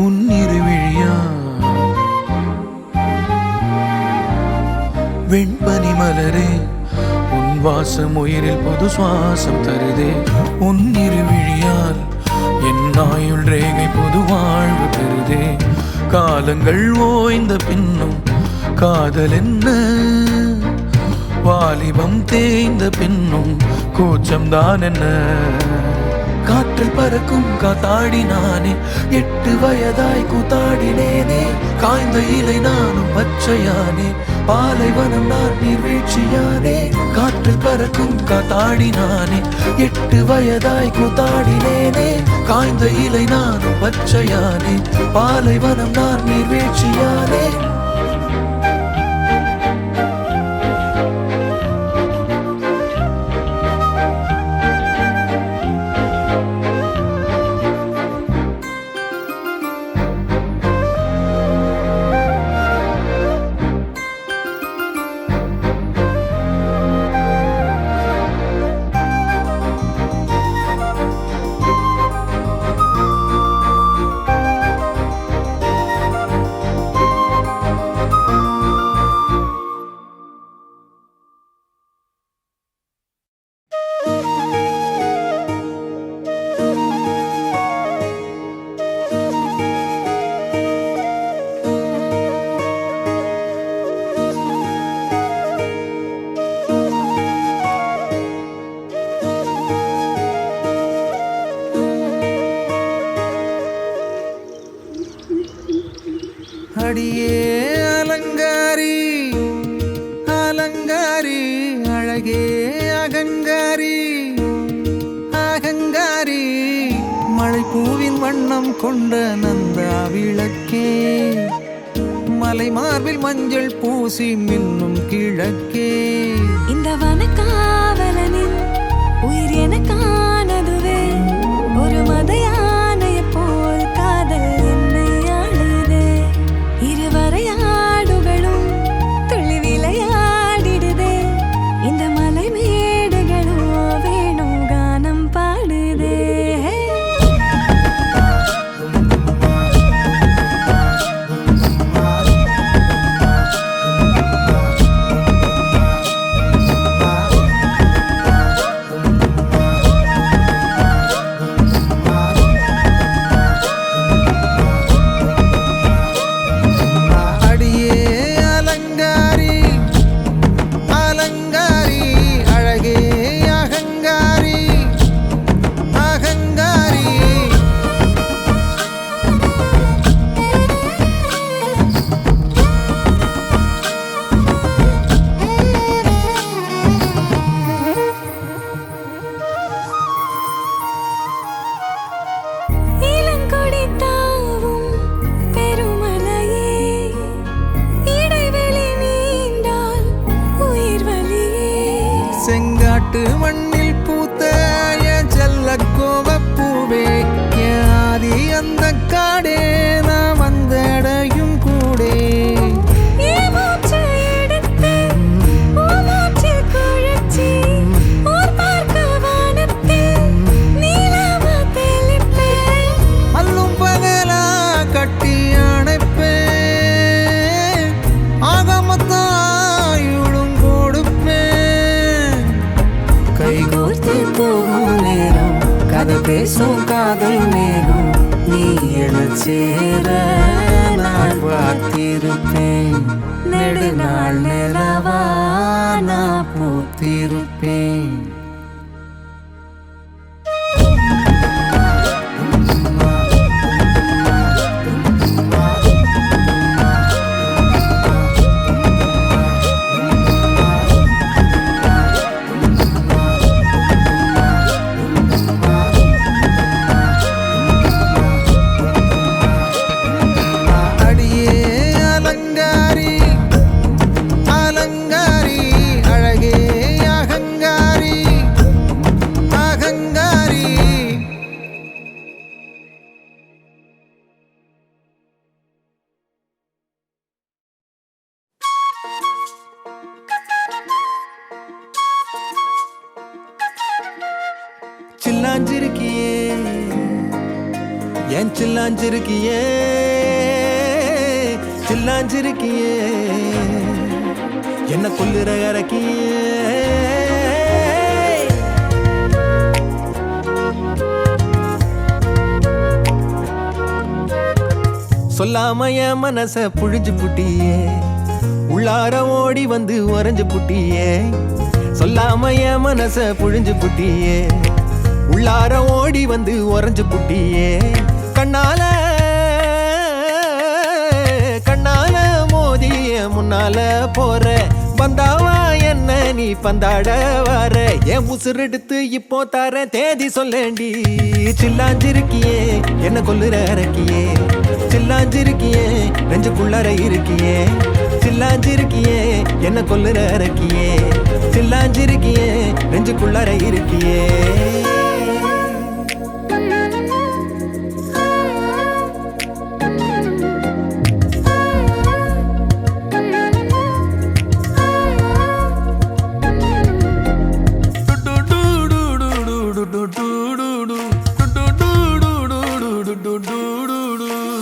உன் இருவிழியா வெண்பனி மலரே உன் வாசம் உயிரில் புது சுவாசம் தருதே உன் இருவிழியால் என் ஆயுள் ரேகை புது வாழ்வு பெறுதே காலங்கள் ஓய்ந்த பின்னும் காதல் என்ன வாலிபம் தேய்ந்த பின்னும் கூச்சம்தான் என்ன காற்றில் பறக்கும் காத்தாடி நானே 8 வயதாய் கூத்தாடினேனே காய்ந்த இலை நானும் பச்சையானே பாலைவனம் நான் நீர்வீழ்ச்சியானே காற்றில் பறக்கும் காத்தாடி நானே 8 வயதாய் கூத்தாடினேனே காய்ந்த இலை நானும் பச்சையானே பாலைவனம் நான் நீர்வீழ்ச்சியானே அடியே அலங்காரி அலங்காரி அழகே அகங்காரி அகங்காரி மழைப்பூவின் வண்ணம் கொண்ட நந்தா விளக்கே மலை மார்பில் மஞ்சள் பூசி மின்னும் கிழக்கே இந்த வனக்காவலனின் உயிர் எனக்கானதுவே ஒரு மத யானையை போல் காதல் என்னை ஆளுதே இருவரையாடுகளும் துள்ளி விளையாடிடுதே இந்த மலை மேடுகளும் வேணும் கானம் பாடுதே காட்டு மண்ணில் பூத்த என் செல்ல கோவப்பூவே என் ஆதி அந்த காடே நான் வந்தடையும் கூடே அல்லும் பகலா கட்டி அணைப்பேன் ஆகமத்தாயுளும் கொடுப்பேன் கைகோர்த்து போகும் நேரம் கதை பேசும் காதல் மேகம் நீ என சேர நான் பார்த்திருப்பேன் நெடுநாள் நிலவா நான் பூத்திருப்பேன் சில்லாஞ்சிருக்கியே என் சில்லாஞ்சிருக்கியே சில்லாஞ்சிருக்கியே என்ன கொல்லுற இறக்கியே சொல்லாம என் மனச புழிஞ்சு புட்டியே உள்ளார ஓடி வந்து உறைஞ்சு புட்டியே சொல்லாம என் மனச புழிஞ்சு புட்டியே உள்ளார ஓடி வந்து உறைஞ்சு புட்டியே கண்ணால கண்ணால மோதிய முன்னால போற வந்தாவா என்ன நீ பந்தாட வர என் உசுரெடுத்து இப்போ தர தேதி சொல்லேண்டி சில்லாஞ்சிருக்கியே என்ன கொல்லுற இறக்கியே சில்லாஞ்சிருக்கியே நெஞ்சுக்குள்ளற இருக்கியே சில்லாஞ்சிருக்கியே என்ன கொல்லுற இறக்கியே சில்லாஞ்சிருக்கியே நெஞ்சுக்குள்ளற இருக்கியே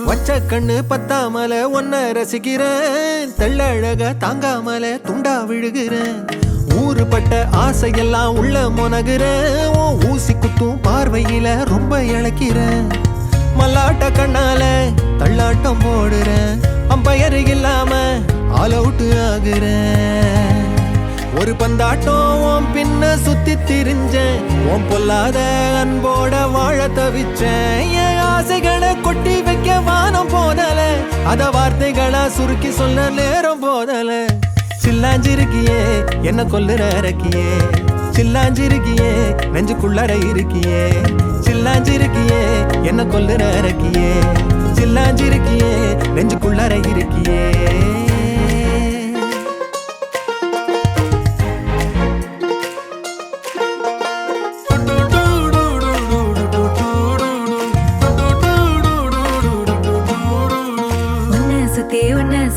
வச்ச கண்ணு பத்தாமல ஒன்ன ரசிக்கிறேன் தெள்ளழக தாங்காமல துண்டா விழுகிறேன் ஊறுபட்ட ஆசையெல்லாம் உள்ள முனகுறேன் ஊசி குத்தும் பார்வையில ரொம்ப இழக்கிறேன் மல்லாட்ட கண்ணால தள்ளாட்டம் போடுறேன் அம்பயரு இல்லாம ஆல் அவுட் ஆகுறேன் ஒரு பந்தாட்டம் உன் பின்ன சுத்தி திரிஞ்சேன் உன் பொல்லாத அன்போட வாழ தவிச்சேன் என் ஆசைகளை கொட்டி வைக்க வானம் போதல அத வார்த்தைகளா சுருக்கி சொல்ல நேரம் போதல சில்லாஞ்சிருக்கியே என்ன கொல்லுற இறக்கியே சில்லாஞ்சிருக்கியே நெஞ்சுக்குள்ளற இருக்கியே சில்லாஞ்சிருக்கியே என்ன கொல்லுற இறக்கியே சில்லாஞ்சிருக்கியே நெஞ்சுக்குள்ளற இருக்கியே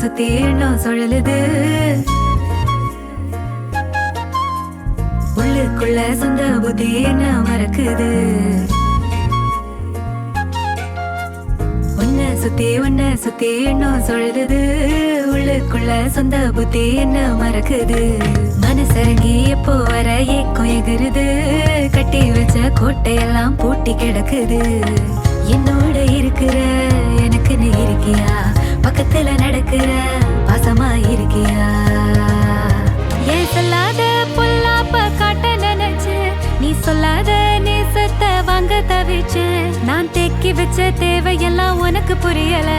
சுத்தி எண்ணம் சுழலுது உள்ளுக்குள்ள சொந்த புத்தி என்ன மறக்குது உன்னை சுத்தி எண்ணம் சுழலுது உள்ளுக்குள்ள சொந்த புத்தி என்ன மறக்குது மனசரங்கி எப்போ வர ஏக்கம் எகுருது கட்டி வச்ச கோட்டையெல்லாம் பூட்டி கிடக்குது என்னோட இருக்கிற எனக்குன்னு இருக்கியா பக்கத்துல நடக்கிற பாசமா இருக்கியா ஏன் சொல்லாத பொல்லாப்ப காட்ட நினைச்சு நீ சொல்லாத நேசத்தை வாங்க தவிச்சு நான் தேக்கி வச்ச தேவையெல்லாம் உனக்கு புரியல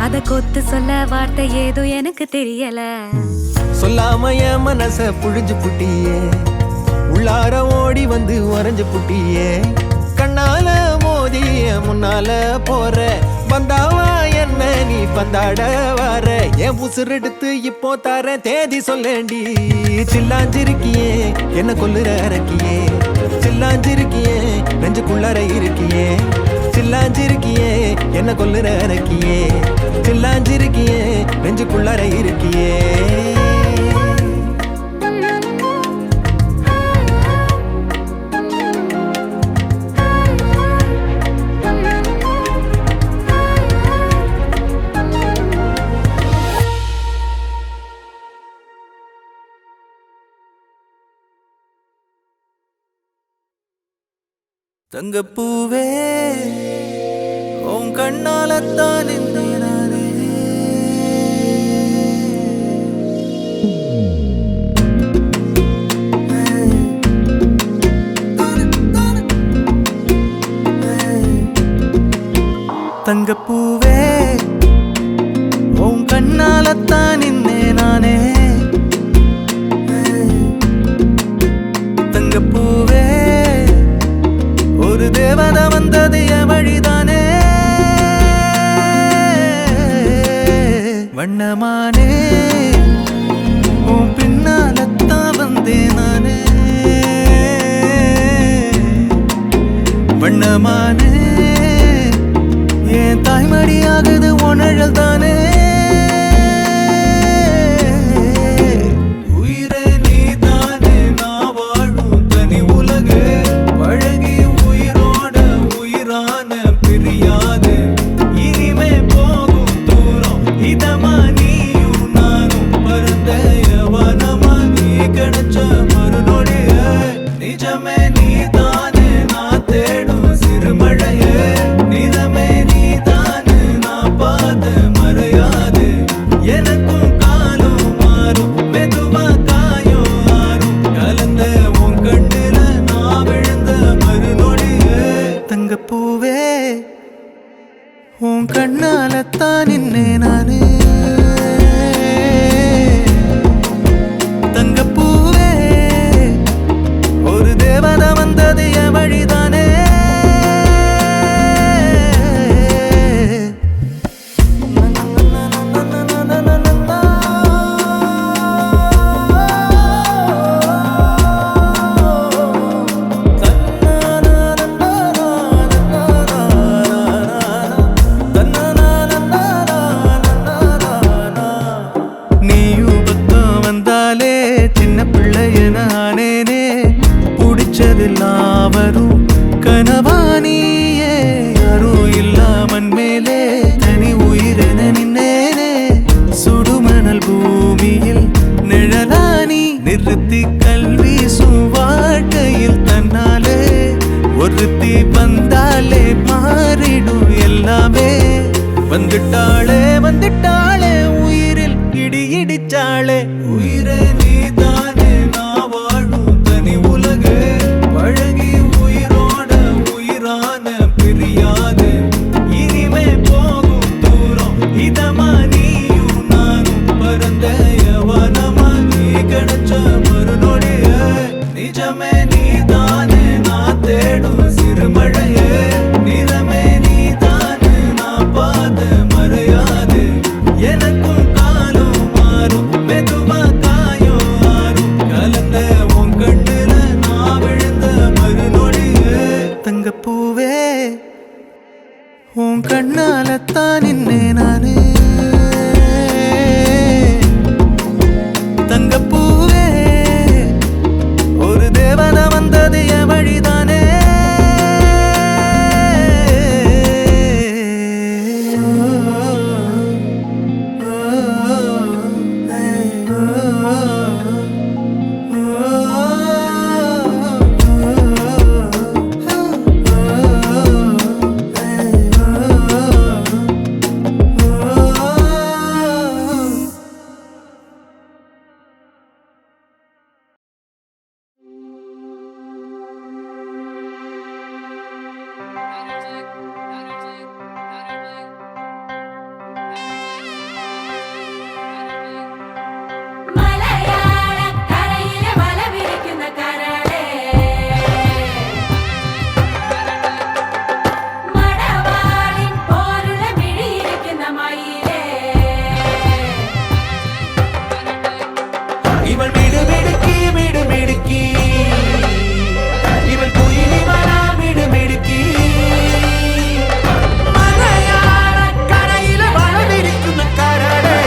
அத கொத்து சொல்ல வார்த்தை ஏதோ எனக்கு தெரியல சொல்லாம என் மனச புழிஞ்சு புட்டியே உள்ளார ஓடி வந்து உறைஞ்சு புட்டியே கண்ணால மோதிய முன்னால போற வந்தாவா என்ன நீ பந்தாட வர என் உசுரெடுத்து இப்போ தரேன் தேதி சொல்லேண்டி சில்லாஞ்சிருக்கியே என்ன கொல்லுற அரக்கியே சில்லாஞ்சிருக்கியே நெஞ்சுக்குள்ளற இருக்கியே சில்லாஞ்சிருக்கியே என்ன கொல்லுற அரக்கியே சில்லாஞ்சிருக்கியே நெஞ்சுக்குள்ளற இருக்கியே தங்கப்பூவே உன் கண்ணாலத்தான் நானே தங்கப்பூவே உன் கண்ணாலத்தான் நானே தங்கப்பூவே ஒரு தேவதை வந்தது என் வழிதானே வண்ணமானே உன் பின்னாலத்தான் வந்தேன் நானே வண்ணமானே என் தாய்மடியாகுது உணழல் தானே உயிரே நீ தானே நான் வாழும் தனி உலகு பழகி பிரியாது இனிமே போகும் தூரம் இதமா நீயும் நானும் பருந்தவனமா நீ கிடைச்ச மறுநொடிய நிஜமே நீ தானே நான் தேடும் சிறுமழைய நிறமே நீ தானே நான் பார்த்த மறையாது எனக்கும் காலம் மாறும் மெதுவா காயம் ஆறும் கலந்த உன் கண்ணுல நான் விழுந்த மறுநொடிய தங்கப்பூவே உன் கண்ணாலத்தான் நானே தங்கப்பூவே ஒரு தேவதை வந்தது என் வழிதானே வரும் கனவானியே யாரும் இல்லாமன் மேலே தனி உயிரென நின்னேனே சுடுமணல் பூமியில் நிழலானி நிறுத்தி கல்வி வாழ்க்கையில் தன்னாலே ஒருத்தி வந்தாலே மாறிடும் எல்லாமே வந்துட்டாளே வந்துட்டாளே உயிரில் இடி இடிச்சாளே உயிரே நீ தானே நான் வாழும் தனி உலகு பழகி உயிரோட உயிரான பிரியாது இனிமே போகும் தூரம் இதமா நீயும் நானும் பரந்தவனமா நீ கிடைச்ச மறுநொடிய நிஜமே நீ தானே நான் தேடும் சிறுமழைய நிறமே நீ தானே நான் பார்த்த மறையாது எனக்கும் காலம் மாறும் மெதுவா காயம் ஆறும் கலந்த உன் கண்ணுல நான் விழுந்த மறுநொடிய தங்கப்பூவே உன் கண்ணாலத்தான் நானே தங்கப்பூவே ஒரு தேவதை வந்தது என் வழிதானே இவள் மிடுமிடுக்கி மிடுமிடுக்கி இவள் குயிலிமலா மிடுமிடுக்கி மலையாள கரையில வளவிருக்கும் கரடே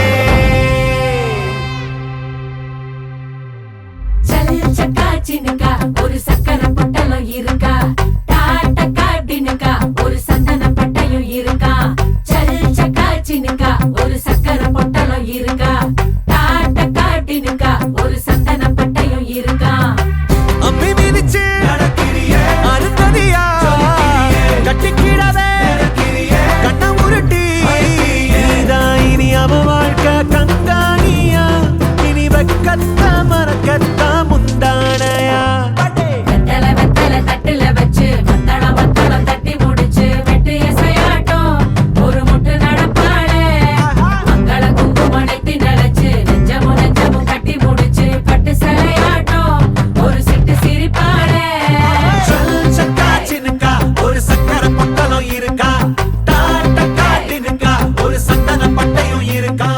சக்கா சின்னுக்கா ஒரு சக்கரை பொட்டலம் இருக்கா டாட்டா காட்டினுக்கா ஒரு சந்தன பட்டையும் இருக்கா சக்கா சின்னுக்கா ஒரு சக்கரை பொட்டலம் இருக்கா டாட்டா காட்டினுக்கா ஒரு சந்தன பட்டையும் இருக்கா அம்பி மிதிச்சு அருந்ததியா கட்டிக்கிடவே கண்ண உருட்டி நீதான் இனி அவ வாழ்க்கை கங்காணியா இனி வெக்கத்த மறக்கத்த முந்தானையா வெத்தலை தட்டுல வச்சு வத்தளம் தட்டி முடிச்சு வெட்டு எசையாட்டம் ஒரு முட்டு நடப்பாளே மங்கள குங்குமடைத்தி நினைச்சு நெஞ்சமும் கட்டி முடிச்சு பட்டு சிலையாட்டம் ஒரு சிட்டு சிரிப்பாளே சக்கா சின்னுக்கா ஒரு சக்கரை பொட்டலம் இருக்கா டாட்டா காட்டினுக்கா ஒரு சந்தன பட்டையும் இருக்கா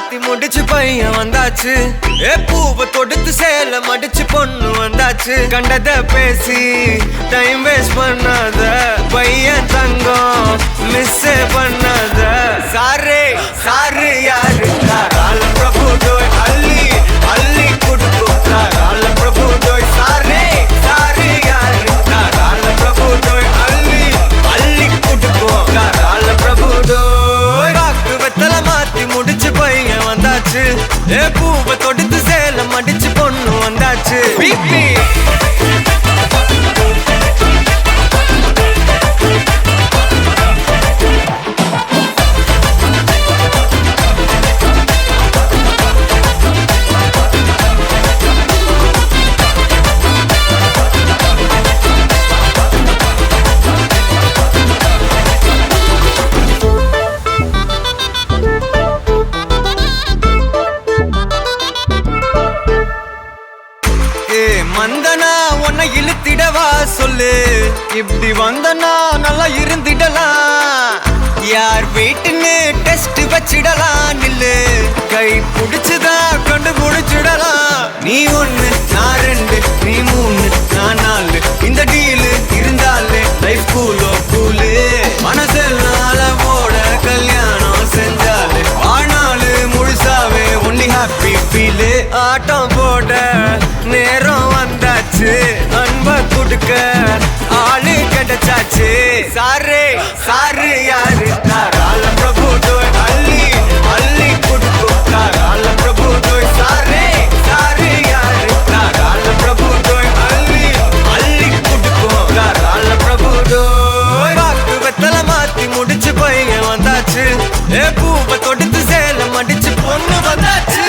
மாத்தி முடிச்சு பையன் வந்தாச்சு பூவை தொடுத்து சேல மடிச்சு பொண்ணு வந்தாச்சு கண்டத பேசி டைம் வேஸ்ட் பண்ணாத பையன் தங்கம் மிஸ் பண்ணாத சாரே சாரு யாரு கால பிரபு டோய் அள்ளி அள்ளி குடுக்கும் கால பிரபு டோய் சாரே சாரு யாரு கால பிரபு டோய் அள்ளி அள்ளி குடுக்கும் கால பிரபு டோய் வாக்கு வெத்தல மாத்தி முடிச்சு பையன் வந்தாச்சு பூவை தொடுத்து சேல மடிச்சு பொண்ணு வந்தாச்சு பிபி மந்தனா உன்னை இழுத்திடவா சொல்லு இப்படி வந்தனா நல்லா இருந்திடலாம் யார் வீட்டுன்னு டெஸ்ட் வச்சிடலாம் நில்லு கை புடிச்சுதா கொண்டு முடிச்சிடலாம் நீ ஒண்ணு நான் ரெண்டு நீ மூணு நான் நாலு இந்த டீலு இருந்தாலே லைஃப் கூலோ கூலு மனசெல்லாம் போட கல்யாணம் செஞ்சாலே ஆனாலு முழுசாவே ஒன்லி ஹாப்பி ஃபீலு ஆட்டம் போட நேரம் வந்தாச்சு அன்ப குடுக்க ஆளு கிடைச்சாச்சு சாரே சாரு யாரு கால பிரபு டோய் அள்ளி அள்ளி குடுக்கும் கால பிரபு டோய் சாரே சாரு யாரு கால பிரபு டோய் அள்ளி அள்ளி குடுக்கும் கால பிரபு டோய் வாக்கு வெத்தல மாத்தி முடிச்சு பையன் வந்தாச்சு பூவை தொடுத்து சேல மடிச்சு பொண்ணு வந்தாச்சு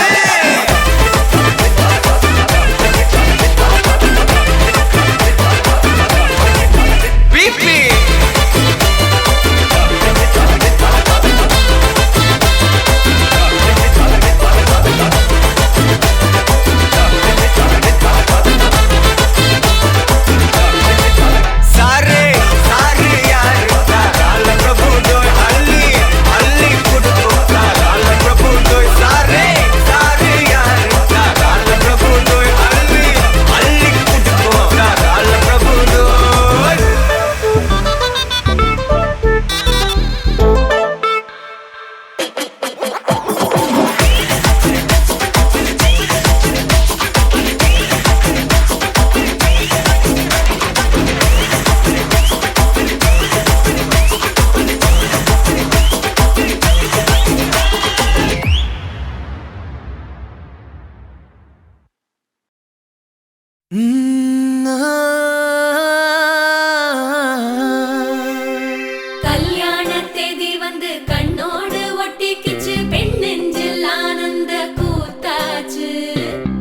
கல்யாண தேதி வந்து கண்ணோடு ஒட்டிக்கிச்சு பெண் நெஞ்சில் ஆனந்த கூத்தாச்சு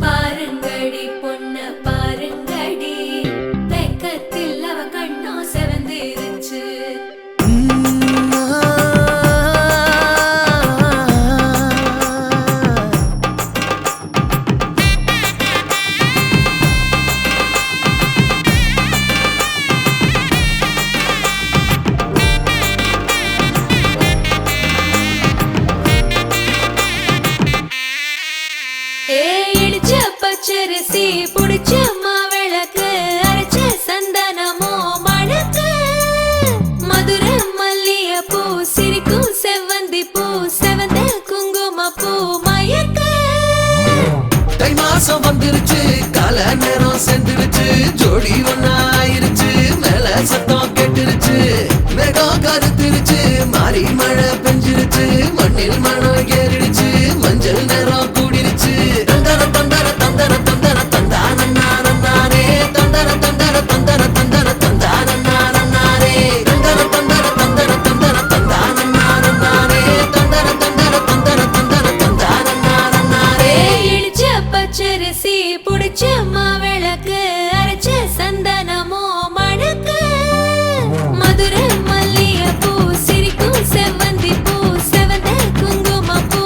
பாருங்கடி பொண்ண பாருங்கடி வெக்கத்தில் அவ கண்ணோ செவந்திருச்சு பச்சரிசி புடிச்ச மாவிளக்கு அரைச்ச சந்தனமோ மணக்கு மதுர மல்லிய பூ சிரிக்கும் செவ்வந்தி பூ செவந்த குங்கும பூ மயக்க தை மாசம் வந்துருச்சு கால நேரம் சென்றுருச்சு ஜோடி ஒன்னாயிருச்சு மேல சத்தம் கெட்டுருச்சு மேகம் கருத்துருச்சு மாறி மழை பெஞ்சிருச்சு மண்ணில் மனம் ஏறிடுச்சு மஞ்சள் நேரம் கூடிருச்சு தந்தர தந்தர தந்தர தந்தர தந்தானே தந்தர தந்தர தந்தர தந்தர தந்தானே தந்தர தந்தர தந்தர தந்தர தந்தானே தந்தர தந்தர தந்தர தந்தர தந்தானே இடிச்ச பச்சரிசி புடிச்ச மாவிளக்கு அரைச்ச சந்தனமோ மணக்கு மதுர மல்லிய பூ சிரிக்கும் செவ்வந்தி பூ செவந்த குங்கும பூ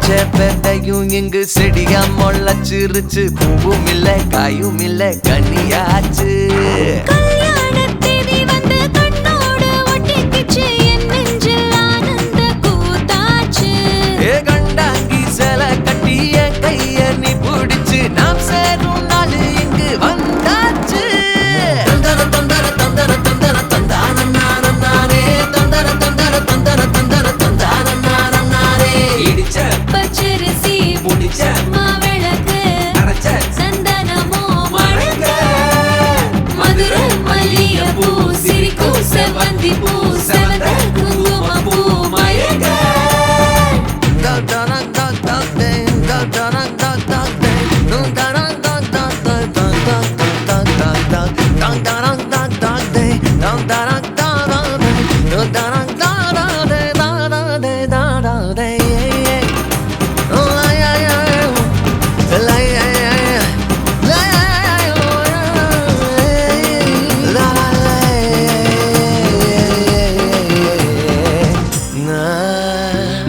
வச்ச பெட்டையும் இங்கு செடியா முளைச்சிருச்சு. பூவும் இல்ல காயும் இல்ல கனியாச்சு. கல்யாணத்தேதி வந்து கண்ணோடு ஒட்டிக்கிச்சு, என் நெஞ்சில் ஆனந்த கூத்தாச்சு. ஏ கண்டாங்கி சில கட்டி என் கைய நீ பிடிச்சு, நாம் சேரும் நாள் இங்கு வந்தாச்சு. தந்தர தந்தர தந்தர தந்தர தந்தானே தந்தர தந்தர தந்தர தந்தர தந்தானே இடிச்ச பச்சரிசி முடிச்ச மாவிளக்கு அரைச்ச சந்தனமோ மணக்க, மதுரை மல்லிகைப்பூ சிரிக்கும் செவ்வந்தி பூ செவந்த குங்குமப்பூ மயக்க.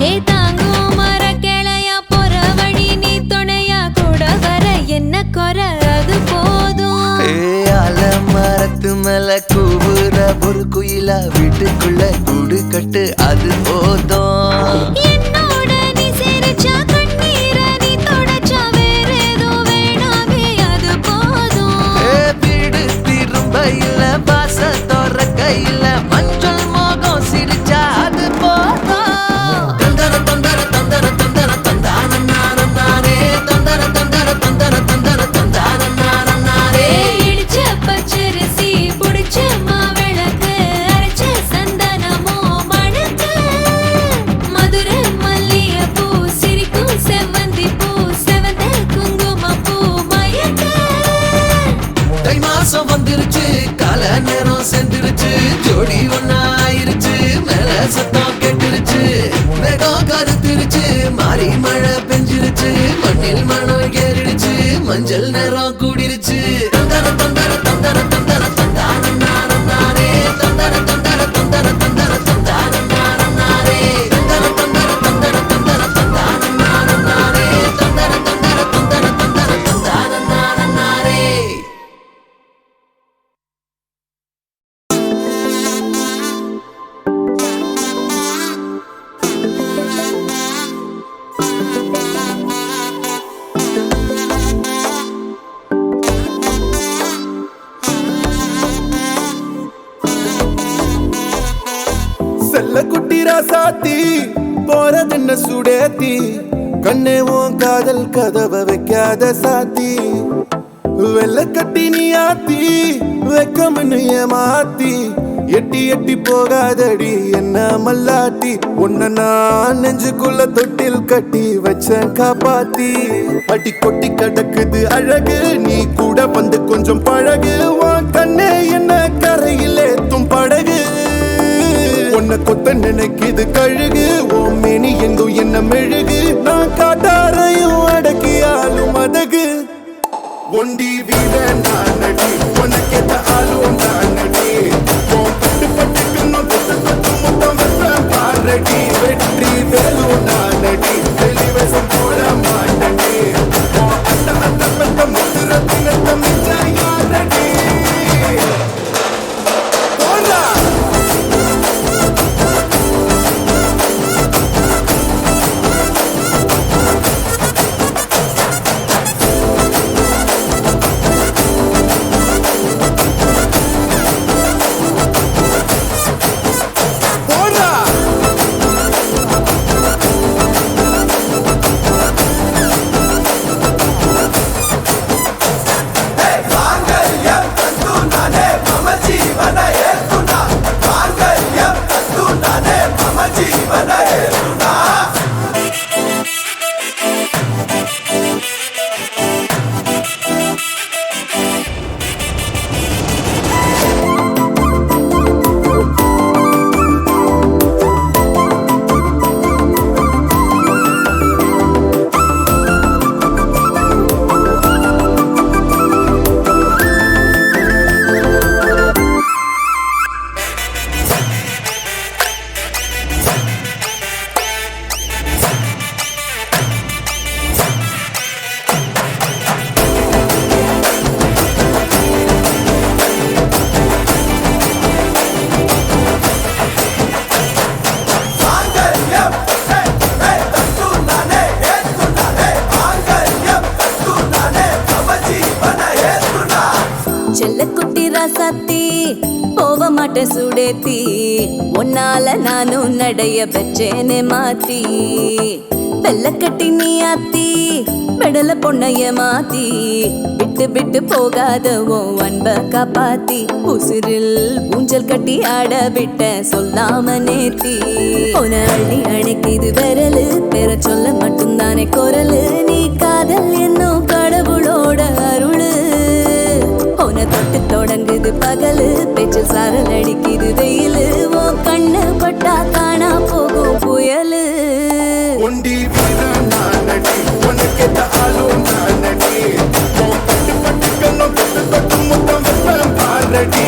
ஏ தாங்கும் மரக்கிளையா போற வழி நீ துணையா கூட வர என்ன குறை அது போதும். மரத்து மேல கூவுற ஒரு குயிலா வீட்டுக்குள்ள கூடு கட்டு அது போதும். என்னோட நீ சிரிச்சா கண்ணீர நீ தொடச்சா வேற ஏதோ வேணாமே அது போதும். வீடு திரும்ப இல்ல பாச தோற கையில மஞ்சள் மோகம் சிரிச்சா அது போதும். தந்தர தந்தர தந்தர தந்தர தந்தானே தந்தர தந்தர தந்தர தந்தர தந்தானே இடிச்ச பச்சரிசி புடிச்ச மாவிளக்கு அரைச்ச சந்தனமோ மணக்க, மதுரை மல்லிகைப்பூ சிரிக்கும் செவ்வந்தி பூ செவந்த குங்குமப்பூ மயக்க. தை மாசம் வந்துருச்சு, கால நேரம் சென்றுருச்சு, ஜோடி ஒன்னாயிருச்சு, மேல சத்தம் கெட்டுருச்சு, வேகம் கருத்துருச்சு, மாறி மழை பெஞ்சிருச்சு, மண்ணில் மணம் ஏறிடுச்சு, மஞ்சள் நேரம் கூடிருச்சு. தந்தர தந்தர தந்தர தந்தர தந்தானே தந்தர தந்தர தந்தர தந்தர தந்தானே தந்தர தந்தர தந்தர தந்தர தந்தானே தந்தர தந்தர தந்தர தந்தர தந்தானே. செல்ல குட்டி ராசாத்தி போறதென்ன சுடேத்தி, கண்ணே உன் காதல் கதவை வைக்காத சாத்தி. வெள்ள கட்டி நீ ஆத்தி வெக்கம்னு ஏமாத்தி, எட்டி எட்டி போகாதடி என்ன மல்லாட்டி. உன்ன நான் நெஞ்சுக்குள்ள தொட்டில் கட்டி வச்சேன் காப்பாத்தி. அடி கொட்டி கிடக்குது அழகு, நீ கூட வந்து கொஞ்சம் பழகு. உன் கண்ணே என்ன கரையில் ஏத்தும் படகு, உன்னை கொத்த நினைக்குது கழுகு. ஓ மேனி எங்கும் என்ன மெழுகு, நான் காட்டாரையும் அடக்கியாலும் அதகு. ஒண்டி வீட நான் நடி, உனக்கேத்த ஆளும் நான் நடி. பட்டு பட்டுக்கணும் தொட்டு தொட்டு முத்தம் வைப்பேன் பாரடி. வெற்றி வேலும் நான் நடி, வெளிவசம் போட மாட்டடி. அந்த அந்த பட்ட முத்துர தினத்த மிச்ச யாரடி. போடா மாத்தி போக மாட்டேன் சுடேத்தி உன்னால நானும் நடைய பெற்றேனே மாத்தி வெள்ளக்கட்டி நீ ஆத்தி பெடல பொண்ணைய மாத்தி விட்டு விட்டு போகாதவோ அன்ப காப்பாத்தி உசிரில் ஊஞ்சல் கட்டி ஆட விட்ட சொல்லாம நேத்தி உன அள்ளி அணைக்குது விரலு பெற சொல்ல மட்டும்தானே குரலு நீ காதல் என்னும் கடவுளோட அருளு உன தொட்டு தொடங்குது பகலு பேச்சில் சாரல் அடிக்குது வெயிலு ஓ கண்ணு பட்டா காணா போகும் புயலு ஒண்டி நானடி உனக்கு ஆளும் நானடி பட்டு பட்டு கண்ணம் தொட்டு தொட்டு முத்தம் பாரடி